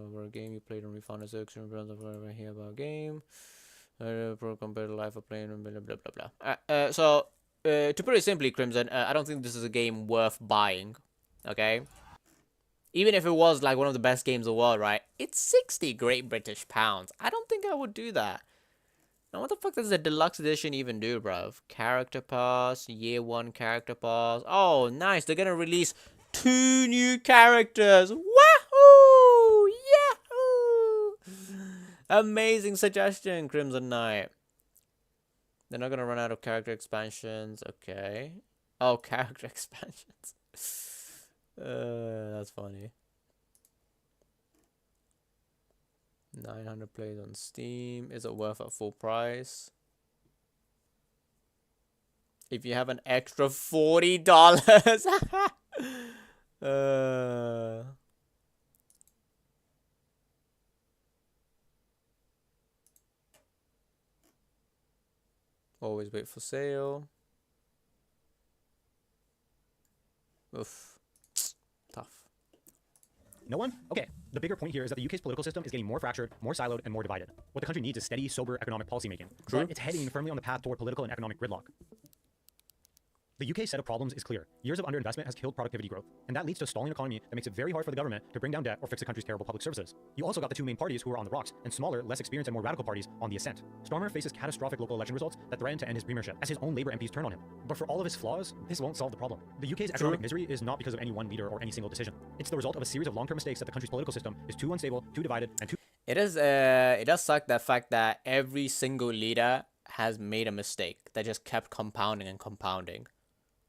over a game you played and refound a section of whatever I hear about a game. Pro compared to life of playing and blah blah blah blah. So to put it simply, Crimson, I don't think this is a game worth buying. Okay. Even if it was like one of the best games in the world, right? It's 60 Great British Pounds. I don't think I would do that. Now, what the fuck does the deluxe edition even do, bruv? Character pass, year 1 character pass. Oh, nice. They're gonna release 2 new characters. Wahoo! Yahoo! Amazing suggestion, Crimson Knight. They're not gonna run out of character expansions. Okay. Oh, character expansions. That's funny. 900 plays on Steam. Is it worth at full price? If you have an extra $40. Always wait for sale. Oof. Tough. No one? Okay. The bigger point here is that the UK's political system is getting more fractured, more siloed, and more divided. What the country needs is steady, sober economic policymaking. But it's heading firmly on the path toward political and economic gridlock. The UK's set of problems is clear. Years of underinvestment has killed productivity growth, and that leads to a stalling economy that makes it very hard for the government to bring down debt or fix the country's terrible public services. You also got the 2 main parties who are on the rocks, and smaller, less experienced, and more radical parties on the ascent. Starmer faces catastrophic local election results that threaten to end his premiership, as his own Labour MPs turn on him. But for all of his flaws, this won't solve the problem. The UK's economic misery is not because of any one leader or any single decision. It's the result of a series of long-term mistakes that the country's political system is too unstable, too divided, and too... It does suck the fact that every single leader has made a mistake that just kept compounding and compounding.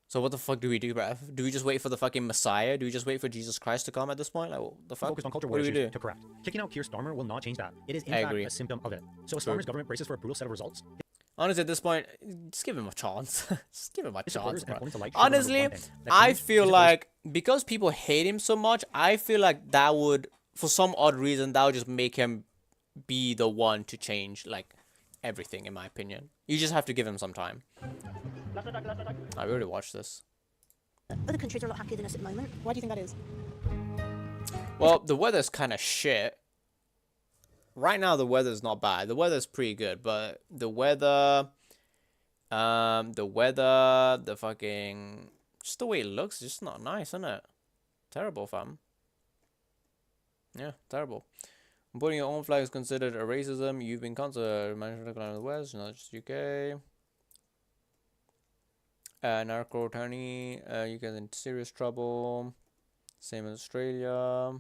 So what the fuck do we do, bruv? Do we just wait for the fucking Messiah? Do we just wait for Jesus Christ to come at this point? Like, what the fuck? Focused on culture what war do we do? To correct. Kicking out Keir Starmer will not change that. It is in fact a symptom of it. So as Starmer's government braces for a brutal set of results... Honestly, at this point, just give him a chance. Just give him a chance, bro. Honestly, I feel like, because people hate him so much, I feel like that would, for some odd reason, that would just make him be the one to change, like, everything, in my opinion. You just have to give him some time. I really watched this. Other countries are a lot happier than us at the moment. Why do you think that is? Well, the weather's kind of shit. Right now, the weather's not bad. The weather's pretty good, but the weather, the fucking, just the way it looks, is just not nice, isn't it? Terrible, fam. Yeah, terrible. Putting your own flag is considered a racism. You've been considered managed in the West, not just UK. Narco attorney, you get in serious trouble. Same as Australia.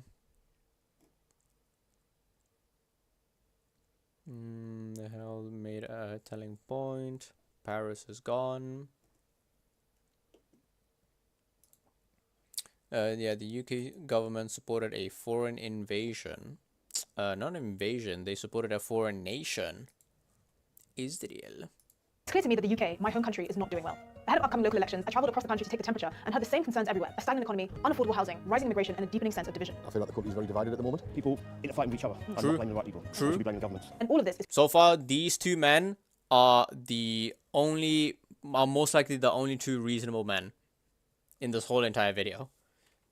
The hell made a telling point. Paris is gone. Yeah, the UK government supported a foreign invasion. Not invasion, they supported a foreign nation. Israel. It's clear to me that the UK, my home country, is not doing well. Ahead of upcoming local elections, I travelled across the country to take the temperature and heard the same concerns everywhere: a stagnant economy, unaffordable housing, rising immigration, and a deepening sense of division. I feel like the country's very divided at the moment. People fighting with each other. I'm True. not blaming the right people. True. I should be blaming the governments. And all of this is So far, these two men are most likely the only two reasonable men in this whole entire video.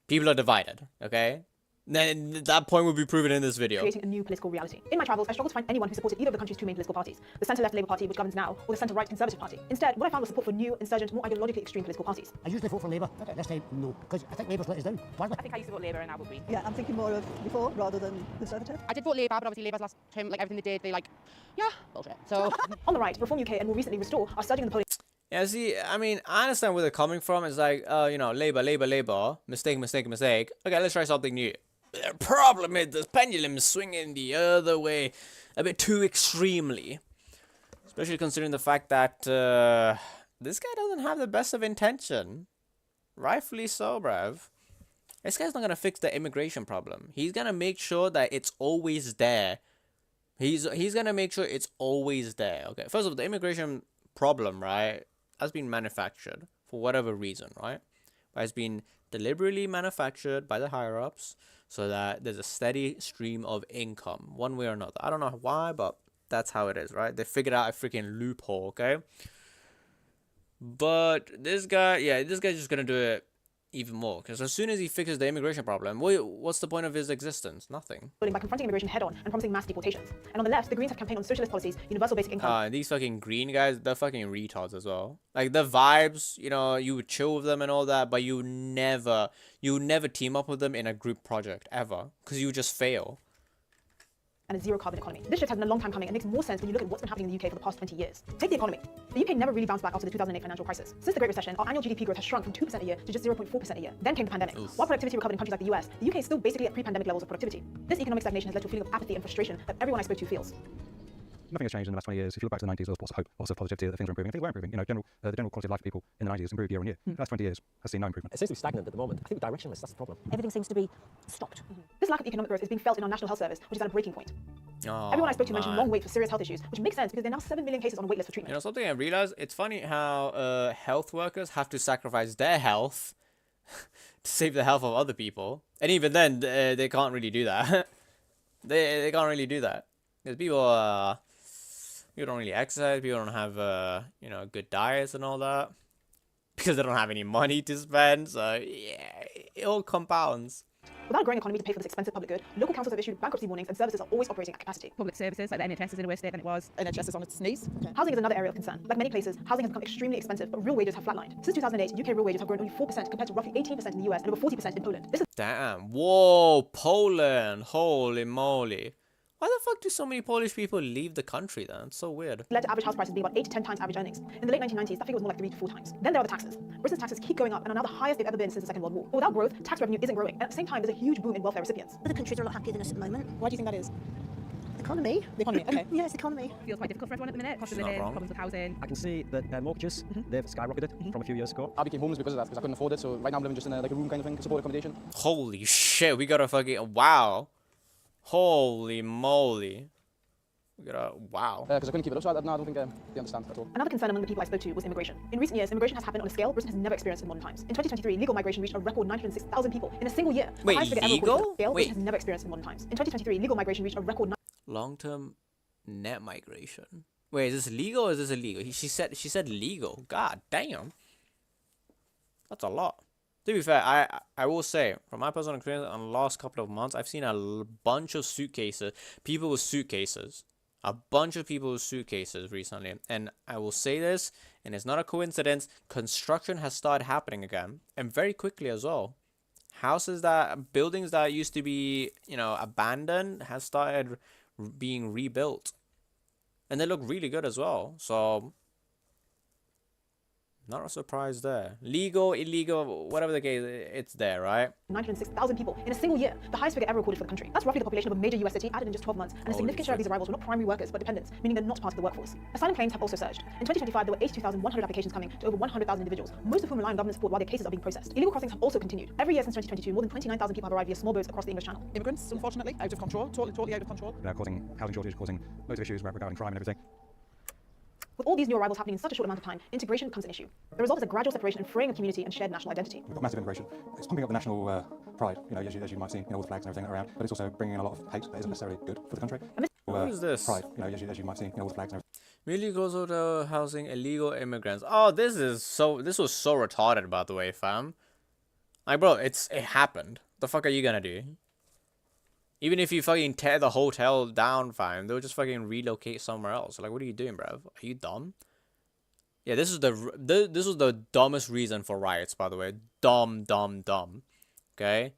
People are divided, okay? Then that point will be proven in this video. creating a new political reality. In my travels, I struggled to find anyone who supported either of the country's two main political parties, the centre-left Labour Party, which governs now, or the centre-right Conservative Party. Instead, what I found was support for new, insurgent, more ideologically extreme political parties. I usually vote for Labour, but this time, no, because I think Labour's let us down. I think I used to vote Labour and now vote Green. Yeah, I'm thinking more of before rather than Conservative. I did vote Labour, but obviously Labour's last term, like everything they did, they bullshit. So On the right, Reform UK and more recently Restore are surging in the polling. Yeah, see, I mean, I understand where they're coming from. It's like, you know, Labour, mistake. Okay, let's try something new. The problem is the pendulum is swinging the other way a bit too extremely. Especially considering the fact that this guy doesn't have the best of intention. Rightfully so, bruv. This guy's not going to fix the immigration problem. He's going to make sure that it's always there. He's going to make sure it's always there. Okay, first of all, the immigration problem, right, has been manufactured for whatever reason, right? But it's been deliberately manufactured by the higher-ups so that there's a steady stream of income, one way or another. I don't know why, but that's how it is, right? They figured out a freaking loophole, okay? But this guy, yeah, this guy's just gonna do it even more, because as soon as he fixes the immigration problem, what's the point of his existence? Nothing. By confronting immigration head-on and promising mass deportations. And on the left, the Greens have campaigned on socialist policies, universal basic income. These fucking green guys, they're fucking retards as well. Like, the vibes, you know, you would chill with them and all that, but you never team up with them in a group project, ever. Because you would just fail. And a zero-carbon economy. This shift has been a long time coming and makes more sense when you look at what's been happening in the UK for the past 20 years. Take the economy. The UK never really bounced back after the 2008 financial crisis. Since the Great Recession, our annual GDP growth has shrunk from 2% a year to just 0.4% a year. Then came the pandemic. While productivity recovered in countries like the US, the UK is still basically at pre-pandemic levels of productivity. This economic stagnation has led to a feeling of apathy and frustration that everyone I spoke to feels. Nothing has changed in the last 20 years. If you look back to the 90s, there was lots of hope, lots of positivity that things were improving. And things were improving. You know, the general quality of life of people in the 90s has improved year on year. The last 20 years has seen no improvement. It seems to be stagnant at the moment. I think we're directionless. That's the problem. Everything seems to be stopped. This lack of economic growth is being felt in our National Health Service, which is at a breaking point. Oh, Everyone I spoke to mentioned long wait for serious health issues, which makes sense because there are now 7 million cases on a wait list for treatment. You know, something I realized, it's funny how health workers have to sacrifice their health to save the health of other people. And even then, they can't really do that. they can't really do that. Because people don't really exercise, people don't have, you know, good diets and all that. Because they don't have any money to spend, so yeah, it all compounds. Without a growing economy to pay for this expensive public good, local councils have issued bankruptcy warnings and services are always operating at capacity. public services, like the NHS is in a worse state than it was. NHS is on its knees. Housing is another area of concern. Like many places, housing has become extremely expensive, but real wages have flatlined. Since 2008, UK real wages have grown only 4% compared to roughly 18% in the US and over 40% in Poland. This is Damn, whoa, Poland, holy moly. Why the fuck do so many Polish people leave the country then? It's so weird. led to average house prices being about 8 to 10 times average earnings. In the late 1990s, that figure was more like 3 to 4 times. Then there are the taxes. Britain's taxes keep going up and are now the highest they've ever been since the Second World War. But without growth, tax revenue isn't growing. And at the same time, there's a huge boom in welfare recipients. Other countries are a lot happier than us at the moment. Why do you think that is? Economy. The economy, okay. Yes, the economy. Feels quite difficult for everyone at the minute. Cost of She's not living, wrong. problems with housing. I can see that mortgages, they've skyrocketed from a few years ago. I became homeless because of that, because I couldn't afford it. So right now I'm living just in a room kind of thing, supported accommodation. Holy shit, we gotta fucking, wow. Holy moly. Wow. Because I couldn't keep it up, so I don't think they understand at all. Another concern among the people I spoke to was immigration. In recent years, immigration has happened on a scale Britain has never experienced in modern times. In 2023, legal migration reached a record 906,000 people in a single year. The Wait, highest figure ever recorded on legal? a scale Wait. Britain has never experienced in modern times. In 2023, legal migration reached a record Long-term net migration. Wait, is this legal or is this illegal? She said legal. God damn. That's a lot. To be fair, I will say, from my personal experience, on the last couple of months, I've seen a bunch of suitcases, people with suitcases, a bunch of people with suitcases recently, and I will say this, and it's not a coincidence, construction has started happening again, and very quickly as well. Buildings that used to be, abandoned, has started being rebuilt, and they look really good as well, so... Not a surprise there. Legal, illegal, whatever the case, it's there, right? 906,000 people in a single year, the highest figure ever recorded for the country. That's roughly the population of a major US city added in just 12 months, and a significant share of these arrivals were not primary workers, but dependents, meaning they're not part of the workforce. Asylum claims have also surged. In 2025, there were 82,100 applications coming to over 100,000 individuals, most of whom rely on government support while their cases are being processed. Illegal crossings have also continued. Every year since 2022, more than 29,000 people have arrived via small boats across the English Channel. Immigrants, unfortunately, out of control, totally out of control. Causing housing shortage, causing loads of issues regarding crime and everything. With all these new arrivals happening in such a short amount of time, integration becomes an issue. The result is a gradual separation and fraying of community and shared national identity. We've got massive immigration. It's pumping up the national pride, as you might see, all the flags and everything around, but it's also bringing in a lot of hate that isn't necessarily good for the country. What is this? Pride, as you might see, all the flags and everything. Illegal hotel housing illegal immigrants. Oh, this was so retarded, by the way, fam. Like, bro, it happened. The fuck are you gonna do? Even if you fucking tear the hotel down, fam, they'll just fucking relocate somewhere else. Like, what are you doing, bro? Are you dumb? Yeah, this was the dumbest reason for riots, by the way. Dumb. Okay?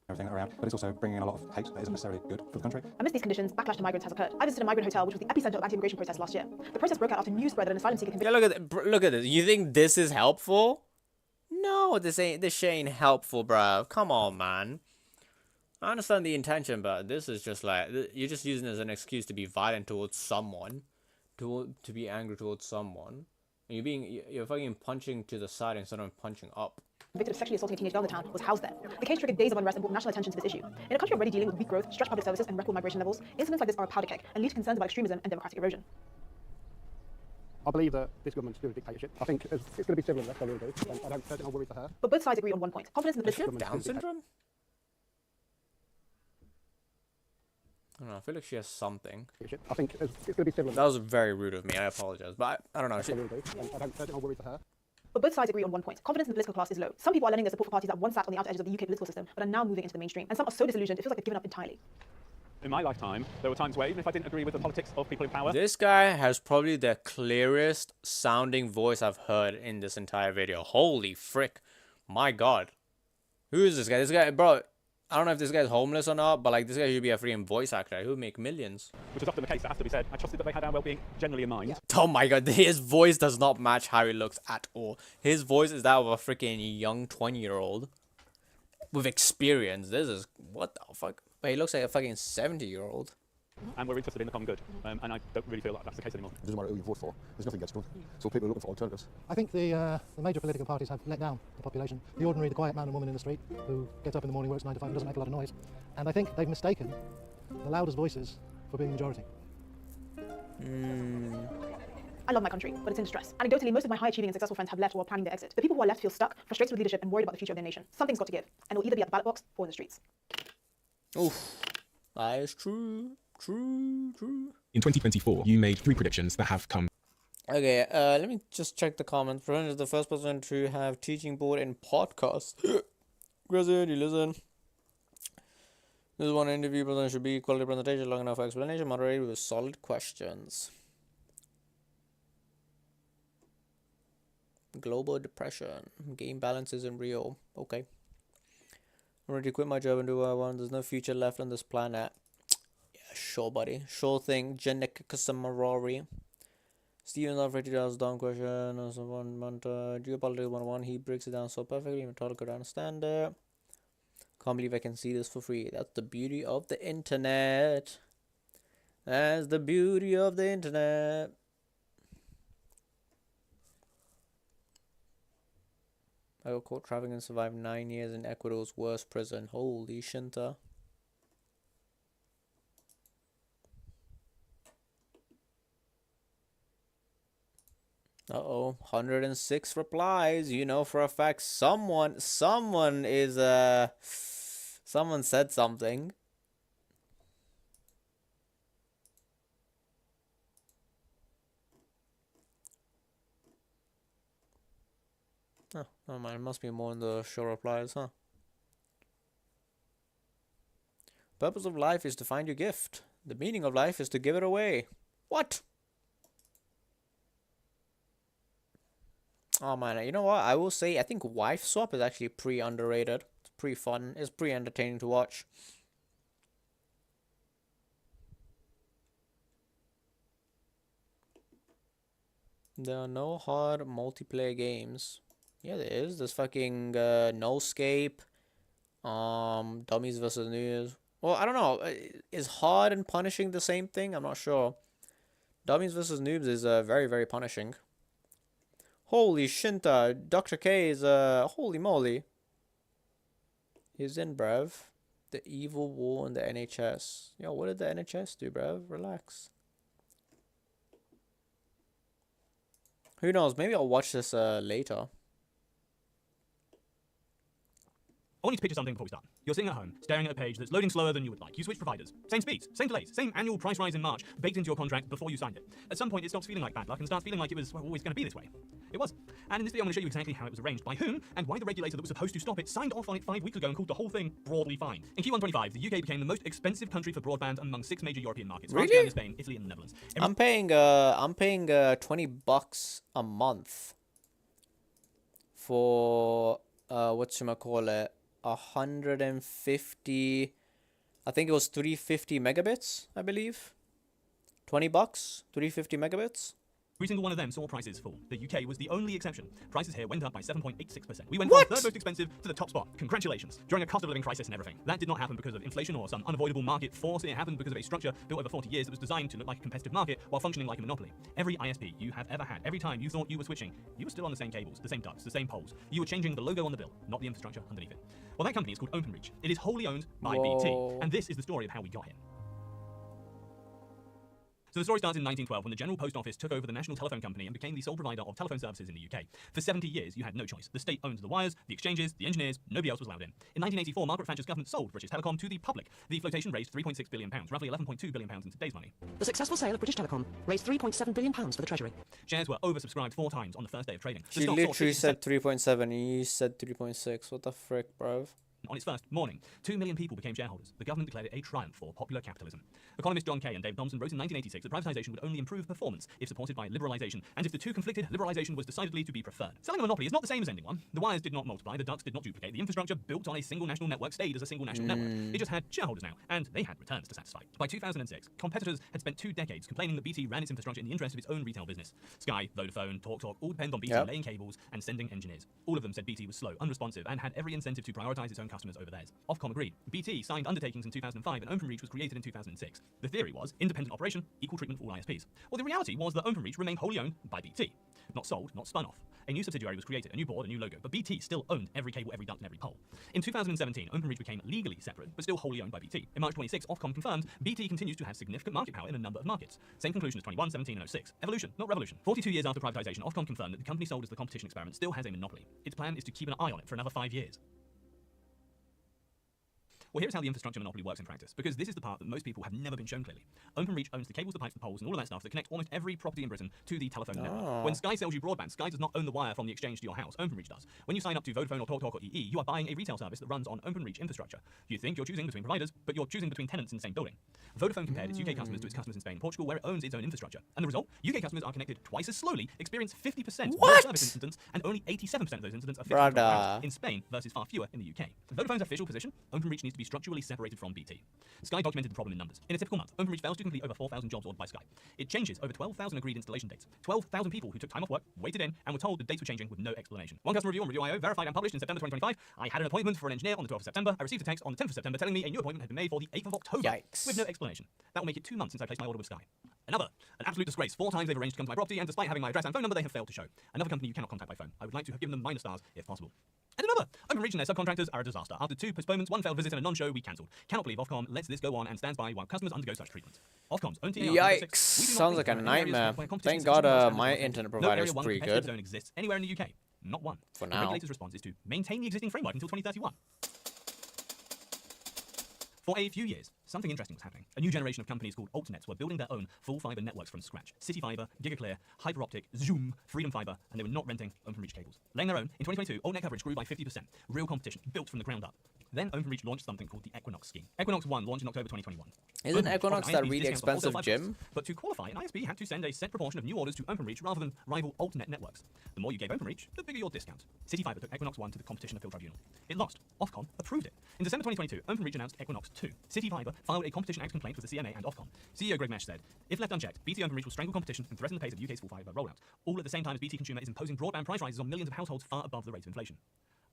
Everything around, but it's also bringing in a lot of hate that isn't necessarily good for the country. Amidst these conditions, backlash to migrants has occurred. I visited a migrant hotel, which was the epicenter of anti-immigration protests last year. The protest broke out after news spread that an asylum seeker convicted... Yeah, look at this. You think this is helpful? No, this shit ain't helpful, bruh. Come on, man. I understand the intention, but this is just like... You're just using it as an excuse to be violent towards someone. To be angry towards someone. And you're fucking punching to the side instead of punching up. Convicted of sexually assaulting a teenage girl in the town was housed there. The case triggered days of unrest and brought national attention to this issue. In a country already dealing with weak growth, stretched public services, and record migration levels, incidents like this are a powder keg and lead to concerns about extremism and democratic erosion. I believe that this government's doing a dictatorship. I think it's going to be civil unless I really do. I don't personally worry for her. But both sides agree on one point. Confidence in the political... Does she have Down syndrome? I don't know, I feel like she has something. I think it's going to be civil. That was very rude of me, I apologize. But I don't know. I don't personally worry for her. But both sides agree on one point. Confidence in the political class is low. Some people are lending their support for parties that once sat on the outer edges of the UK political system, but are now moving into the mainstream. And some are so disillusioned, it feels like they've given up entirely. In my lifetime, there were times where even if I didn't agree with the politics of people in power... This guy has probably the clearest sounding voice I've heard in this entire video. Holy frick. My god. Who is this guy? This guy, bro... I don't know if this guy's homeless or not, but like this guy should be a freaking voice actor. He would make millions. Which is often the case, that has to be said. I trusted that they had our well-being generally in mind. Oh my god, his voice does not match how he looks at all. His voice is that of a freaking young 20-year-old with experience. This is... What the fuck? But he looks like a fucking 70-year-old. And we're interested in the common good. And I don't really feel like that's the case anymore. It doesn't matter who you vote for. There's nothing gets done. So people are looking for alternatives. I think the major political parties have let down the population. The ordinary, the quiet man and woman in the street who gets up in the morning, works 9 to 5 and doesn't make a lot of noise. And I think they've mistaken the loudest voices for being the majority. I love my country, but it's in distress. Anecdotally, most of my high-achieving and successful friends have left or are planning their exit. The people who are left feel stuck, frustrated with leadership, and worried about the future of their nation. Something's got to give, and it will either be at the ballot box or in the streets. Oof. That is true. True. In 2024, you made 3 predictions that have come. Okay, let me just check the comments. Brian is the first person to have teaching board in podcast. Grazie, you listen. This is one interview presentation should be quality presentation, long enough for explanation, moderated with solid questions. Global depression. Game balance isn't real. Okay. I'm ready to quit my job and do what I want. There's no future left on this planet. Yeah, sure, buddy. Sure thing. Janek Kasamarori. Steven's not ready to ask a dumb question. Geopolitics 101. He breaks it down so perfectly. Even Todd could understand it. Can't believe I can see this for free. That's the beauty of the internet. That's the beauty of the internet. I got caught traveling and survived 9 years in Ecuador's worst prison. Holy shinta. Uh-oh. 106 replies. You know for a fact someone is someone said something. Oh man, it must be more in the show replies, huh? Purpose of life is to find your gift. The meaning of life is to give it away. What? Oh man, you know what? I will say I think Wife Swap is actually pretty underrated. It's pretty fun. It's pretty entertaining to watch. There are no hard multiplayer games. Yeah, there is. There's fucking No Scape, Dummies vs. News. Well, I don't know. Is hard and punishing the same thing? I'm not sure. Dummies vs. Noobs is very, very punishing. Holy Shinta, Dr. K is holy moly. He's in, bruv. The evil war in the NHS. Yo, what did the NHS do, bruv? Relax. Who knows? Maybe I'll watch this later. I want you to picture something before we start. You're sitting at home, staring at a page that's loading slower than you would like. You switch providers. Same speeds, same delays, same annual price rise in March, baked into your contract before you signed it. At some point, it stops feeling like bad luck and starts feeling like it was always going to be this way. It was. And in this video, I'm going to show you exactly how it was arranged, by whom, and why the regulator that was supposed to stop it signed off on it 5 weeks ago and called the whole thing broadly fine. In Q1 25, the UK became the most expensive country for broadband among 6 major European markets. France, Really? Spain, Italy, and the Netherlands. I'm paying $20 a month for whatchamacallit, 150, I think it was 350 megabits, I believe. $20, 350 megabits. Every single one of them saw prices fall. The UK was the only exception. Prices here went up by 7.86%. We went from third most expensive to the top spot. Congratulations. During a cost of living crisis and everything. That did not happen because of inflation or some unavoidable market force. It happened because of a structure built over 40 years that was designed to look like a competitive market while functioning like a monopoly. Every ISP you have ever had, every time you thought you were switching, you were still on the same cables, the same ducts, the same poles. You were changing the logo on the bill, not the infrastructure underneath it. Well, that company is called OpenReach. It is wholly owned by BT, and this is the story of how we got here. So the story starts in 1912 when the General Post Office took over the National Telephone Company and became the sole provider of telephone services in the UK. For 70 years, you had no choice. The state owned the wires, the exchanges, the engineers, nobody else was allowed in. In 1984, Margaret Thatcher's government sold British Telecom to the public. The flotation raised £3.6 billion, roughly £11.2 billion in today's money. The successful sale of British Telecom raised £3.7 billion for the Treasury. Shares were oversubscribed 4 times on the first day of trading. She literally said 3.7 and you said 3.6. What the frick, bruv? On its first morning, 2 million people became shareholders. The government declared it a triumph for popular capitalism. Economists John Kay and David Thompson wrote in 1986 that privatization would only improve performance if supported by liberalization, and if the two conflicted, liberalization was decidedly to be preferred. Selling a monopoly is not the same as ending one. The wires did not multiply, the ducts did not duplicate, the infrastructure built on a single national network stayed as a single national network. It just had shareholders now, and they had returns to satisfy. By 2006, competitors had spent 2 decades complaining that BT ran its infrastructure in the interest of its own retail business. Sky, Vodafone, TalkTalk all depend on BT laying cables and sending engineers. All of them said BT was slow, unresponsive, and had every incentive to prioritize its own customers over theirs. Ofcom agreed. BT signed undertakings in 2005 and OpenReach was created in 2006. The theory was independent operation, equal treatment for all ISPs. Well, the reality was that OpenReach remained wholly owned by BT. Not sold, not spun off. A new subsidiary was created, a new board, a new logo, but BT still owned every cable, every duct, and every pole. In 2017, OpenReach became legally separate, but still wholly owned by BT. In March 26, Ofcom confirmed BT continues to have significant market power in a number of markets. Same conclusion as 21, 17, and 06. Evolution, not revolution. 42 years after privatization, Ofcom confirmed that the company sold as the competition experiment still has a monopoly. Its plan is to keep an eye on it for another 5 years. Well, here's how the infrastructure monopoly works in practice, because this is the part that most people have never been shown clearly. OpenReach owns the cables, the pipes, the poles, and all of that stuff that connect almost every property in Britain to the telephone network. When Sky sells you broadband, Sky does not own the wire from the exchange to your house. OpenReach does. When you sign up to Vodafone or TalkTalk or EE, you are buying a retail service that runs on OpenReach infrastructure. You think you're choosing between providers, but you're choosing between tenants in the same building. Vodafone compared its UK customers to its customers in Spain and Portugal, where it owns its own infrastructure. And the result? UK customers are connected twice as slowly, experience 50% more service incidents, and only 87% of those incidents are fixed in Spain versus far fewer in the UK. Vodafone's official position: OpenReach needs to be structurally separated from BT. Sky documented the problem in numbers. In a typical month, OpenReach fails to complete over 4,000 jobs ordered by Sky. It changes over 12,000 agreed installation dates. 12,000 people who took time off work, waited in, and were told the dates were changing with no explanation. One customer review on Review.io, verified and published in September 2025. I had an appointment for an engineer on the 12th of September. I received a text on the 10th of September telling me a new appointment had been made for the 8th of October. Yikes. With no explanation. That will make it 2 months since I placed my order with Sky. An absolute disgrace. 4 times they've arranged to come to my property, and despite having my address and phone number, they have failed to show. Another company you cannot contact by phone. I would like to have given them -stars if possible. And another, OpenReach and their subcontractors are a disaster. After 2 postponements, 1 failed visit, and a non-show, we cancelled. Cannot believe Ofcom lets this go on and stands by while customers undergo such treatment. Ofcom's own TAR. Yikes! Sounds like a nightmare. Thank God my internet provider is pretty good. Zone exists anywhere in the UK. Not one. For the now. regulator's response is to maintain the existing framework until 2031. For a few years, something interesting was happening. A new generation of companies called altnets were building their own full fiber networks from scratch. City Fiber, GigaClear, Hyperoptic, Zoom, Freedom Fiber, and they were not renting OpenReach cables. Laying their own, in 2022, altnet coverage grew by 50%. Real competition, built from the ground up. Then OpenReach launched something called the Equinox scheme. Equinox 1 launched in October 2021. Isn't OpenReach Equinox offered that ISPs really discounts on wholesale expensive fiber gym? costs, but to qualify, an ISP had to send a set proportion of new orders to OpenReach rather than rival altnet networks. The more you gave OpenReach, the bigger your discount. City Fiber took Equinox 1 to the Competition Appeal Tribunal. It lost. Ofcom approved it. In December 2022, OpenReach announced Equinox 2. City Fiber filed a Competition Act complaint with the CMA and Ofcom. CEO Greg Mesh said, if left unchecked, BT OpenReach will strangle competition and threaten the pace of UK's full fiber rollout, all at the same time as BT Consumer is imposing broadband price rises on millions of households far above the rate of inflation.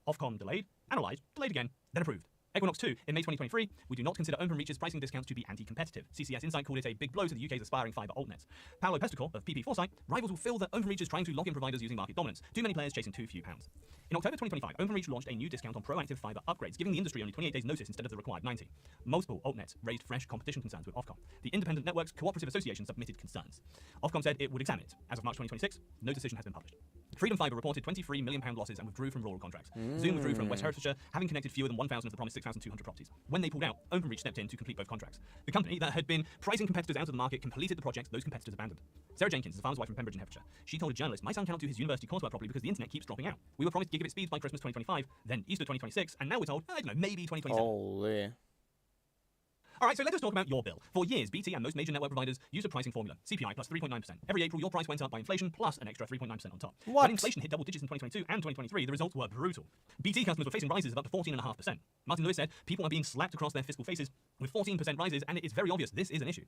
Ofcom delayed, analysed, delayed again, then approved. Equinox 2, in May 2023, we do not consider OpenReach's pricing discounts to be anti-competitive. CCS Insight called it a big blow to the UK's aspiring fibre altnets. Paolo Pesticor of PP Foresight, rivals will feel that OpenReach is trying to lock in providers using market dominance. Too many players chasing too few pounds. In October 2025, OpenReach launched a new discount on proactive fibre upgrades, giving the industry only 28 days notice instead of the required 90. Multiple altnets raised fresh competition concerns with Ofcom. The Independent Networks Cooperative Association submitted concerns. Ofcom said it would examine it. As of March 2026, no decision has been published. Freedom Fibre reported £23 million losses and withdrew from rural contracts. Zoom withdrew from West Hertfordshire, having connected fewer than 1,000 of the promised 6,200 properties. When they pulled out, OpenReach stepped in to complete both contracts. The company that had been pricing competitors out of the market completed the project those competitors abandoned. Sarah Jenkins is a farmer's wife from Pembridge in Hertfordshire. She told a journalist, my son cannot do his university coursework properly because the internet keeps dropping out. We were promised gigabit speeds by Christmas 2025, then Easter 2026, and now we're told, I don't know, maybe 2027. Holy. All right, so let us talk about your bill. For years, BT and most major network providers used a pricing formula, CPI plus 3.9%. Every April, your price went up by inflation plus an extra 3.9% on top. What? When inflation hit double digits in 2022 and 2023, the results were brutal. BT customers were facing rises of up to 14.5%. Martin Lewis said, people are being slapped across their fiscal faces with 14% rises, and it is very obvious this is an issue.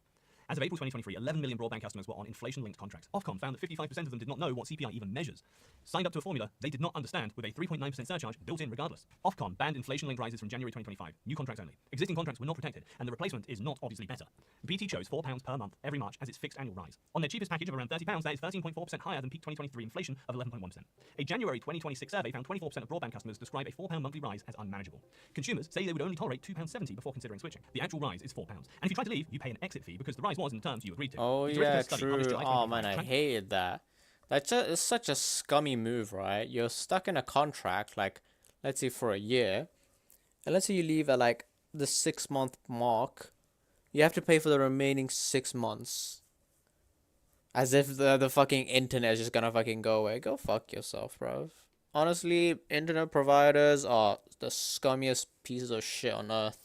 As of April 2023, 11 million broadband customers were on inflation-linked contracts. Ofcom found that 55% of them did not know what CPI even measures. Signed up to a formula they did not understand with a 3.9% surcharge built in regardless. Ofcom banned inflation-linked rises from January 2025. New contracts only. Existing contracts were not protected, and the replacement is not obviously better. BT chose £4 per month every March as its fixed annual rise. On their cheapest package of around £30, that is 13.4% higher than peak 2023 inflation of 11.1%. A January 2026 survey found 24% of broadband customers describe a £4 monthly rise as unmanageable. Consumers say they would only tolerate £2.70 before considering switching. The actual rise is £4. And if you try to leave, you pay an exit fee because the rise was in the terms you agreed to. Oh It's yeah, study true. published July Oh 2025. man, I hated that. That's just, it's such a scummy move, right? You're stuck in a contract, like, let's say for a year, and let's say you leave at like the 6-month mark, you have to pay for the remaining 6 months. As if the fucking internet is just gonna fucking go away. Go fuck yourself, bro. Honestly, internet providers are the scummiest pieces of shit on earth.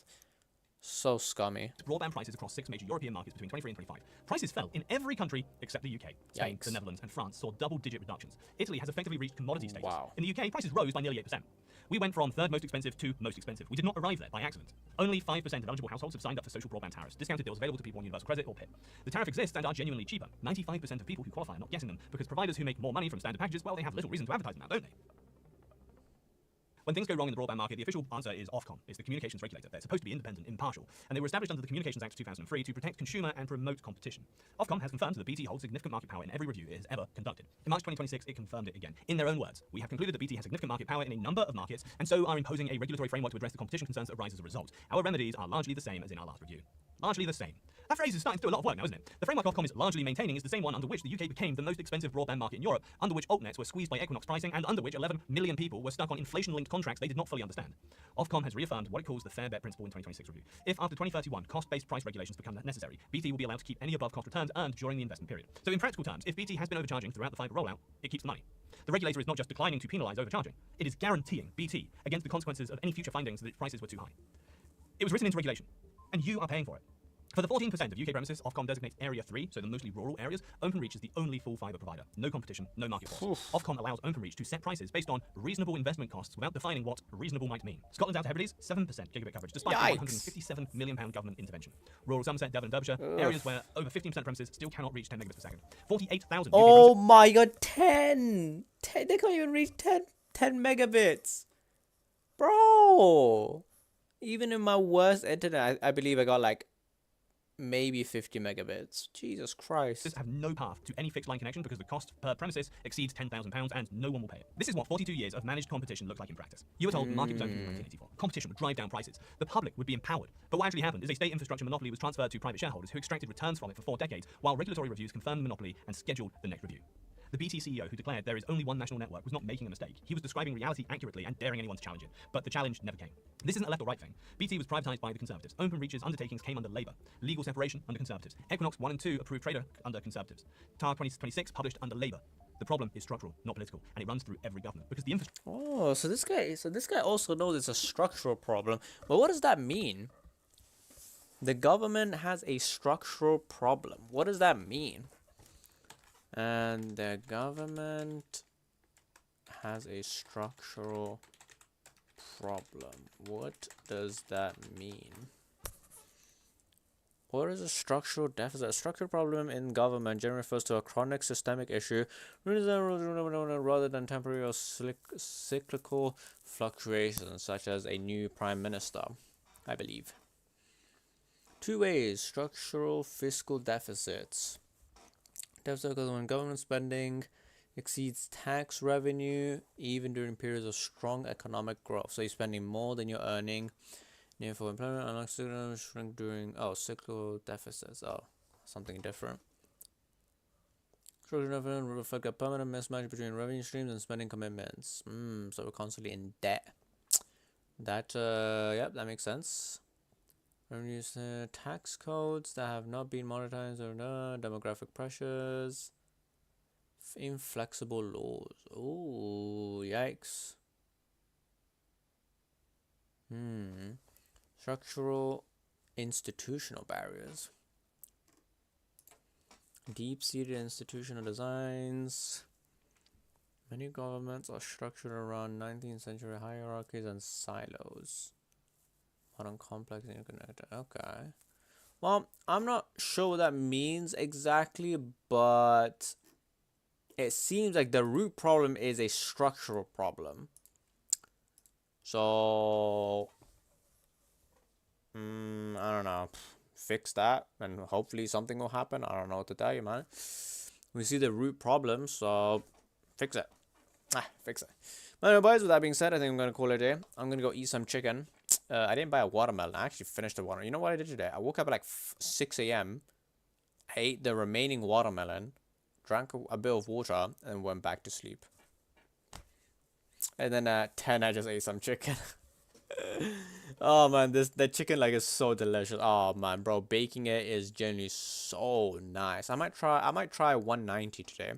So scummy. Broadband prices across 6 major European markets between 23 and 25. Prices fell in every country except the UK. Spain, Yikes. the Netherlands, and France saw double-digit reductions. Italy has effectively reached commodity status. Wow. In the UK, prices rose by nearly 8%. We went from third most expensive to most expensive. We did not arrive there by accident. Only 5% of eligible households have signed up for social broadband tariffs, discounted deals available to people on Universal Credit or PIP. The tariff exists and are genuinely cheaper. 95% of people who qualify are not getting them because providers who make more money from standard packages, well, they have little reason to advertise them now, don't they? When things go wrong in the broadband market, the official answer is Ofcom. It's the communications regulator. They're supposed to be independent, impartial, and they were established under the Communications Act 2003 to protect consumer and promote competition. Ofcom has confirmed that BT holds significant market power in every review it has ever conducted. In March 2026, it confirmed it again. In their own words, we have concluded that BT has significant market power in a number of markets, and so are imposing a regulatory framework to address the competition concerns that arise as a result. Our remedies are largely the same as in our last review. Largely the same. That phrase is starting to do a lot of work now, isn't it? The framework Ofcom is largely maintaining is the same one under which the UK became the most expensive broadband market in Europe, under which altnets were squeezed by Equinox pricing, and under which 11 million people were stuck on inflation-linked contracts they did not fully understand. Ofcom has reaffirmed what it calls the fair bet principle in 2026 review. If after 2031 cost-based price regulations become necessary, BT will be allowed to keep any above-cost returns earned during the investment period. So in practical terms, if BT has been overcharging throughout the fibre rollout, it keeps the money. The regulator is not just declining to penalise overcharging, it is guaranteeing BT against the consequences of any future findings that its prices were too high. It was written into regulation, and you are paying for it. For the 14% of UK premises, Ofcom designates Area 3, so the mostly rural areas. OpenReach is the only full fibre provider. No competition, no market force. Ofcom allows OpenReach to set prices based on reasonable investment costs without defining what reasonable might mean. Scotland's Outer Hebrides, 7% gigabit coverage, despite a £157 million government intervention. Rural Somerset, Devon and Derbyshire, areas where over 15% of premises still cannot reach 10 megabits per second. 48,000 Oh my god, 10! They can't even reach 10 megabits! Bro! Even in my worst internet, I believe I got like maybe 50 megabits. Jesus Christ. Have no path to any fixed line connection because the cost per premises exceeds £10,000 and no one will pay it. This is what 42 years of managed competition looks like in practice. You were told market was open in 1984. Competition would drive down prices. The public would be empowered. But what actually happened is a state infrastructure monopoly was transferred to private shareholders who extracted returns from it for 4 decades while regulatory reviews confirmed the monopoly and scheduled the next review. The BT CEO, who declared there is only one national network, was not making a mistake. He was describing reality accurately and daring anyone to challenge it. But the challenge never came. This isn't a left or right thing. BT was privatised by the Conservatives. Open Reach's undertakings came under Labour. Legal separation under Conservatives. Equinox 1 and 2 approved trader under Conservatives. TAR 2026 published under Labour. The problem is structural, not political, and it runs through every government because the infrastructure. Oh, so this guy also knows it's a structural problem. But what does that mean? The government has a structural problem. What does that mean? And the government has a structural problem. What does that mean? What is a structural deficit? A structural problem in government generally refers to a chronic systemic issue rather than temporary or cyclical fluctuations, such as a new prime minister, I believe. 2 ways: structural fiscal deficits. Deficit goes when government spending exceeds tax revenue, even during periods of strong economic growth. So you're spending more than you're earning. Near full employment, unlike cyclical shrink during cyclical deficits. Oh, something different. Structural deficit will reflect a permanent mismatch between revenue streams and spending commitments. So we're constantly in debt. That yep, that makes sense. Revenues, tax codes that have not been monetized or demographic pressures. Inflexible laws. Oh, yikes. Structural institutional barriers. Deep-seated institutional designs. Many governments are structured around 19th century hierarchies and silos. Modern complex and interconnected. Okay. Well, I'm not sure what that means exactly, but it seems like the root problem is a structural problem. So I don't know. Fix that and hopefully something will happen. I don't know what to tell you, man. We see the root problem, so fix it. Fix it. But anyway, boys, with that being said, I think I'm going to call it a day. I'm going to go eat some chicken. I didn't buy a watermelon. I actually finished the watermelon. You know what I did today? I woke up at like 6 a.m. I ate the remaining watermelon, drank a bit of water, and went back to sleep. And then at 10, I just ate some chicken. Oh man, the chicken like is so delicious. Oh man, bro, baking it is genuinely so nice. I might try 190 today.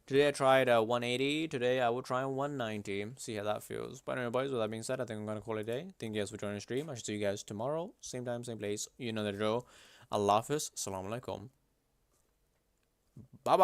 Today I tried 180. Today I will try 190. See how that feels. But anyway, boys, with that being said, I think I'm gonna call it a day. Thank you guys for joining the stream. I should see you guys tomorrow, same time, same place. You know the drill. Allah Hafiz. Assalamu alaikum. Bye bye.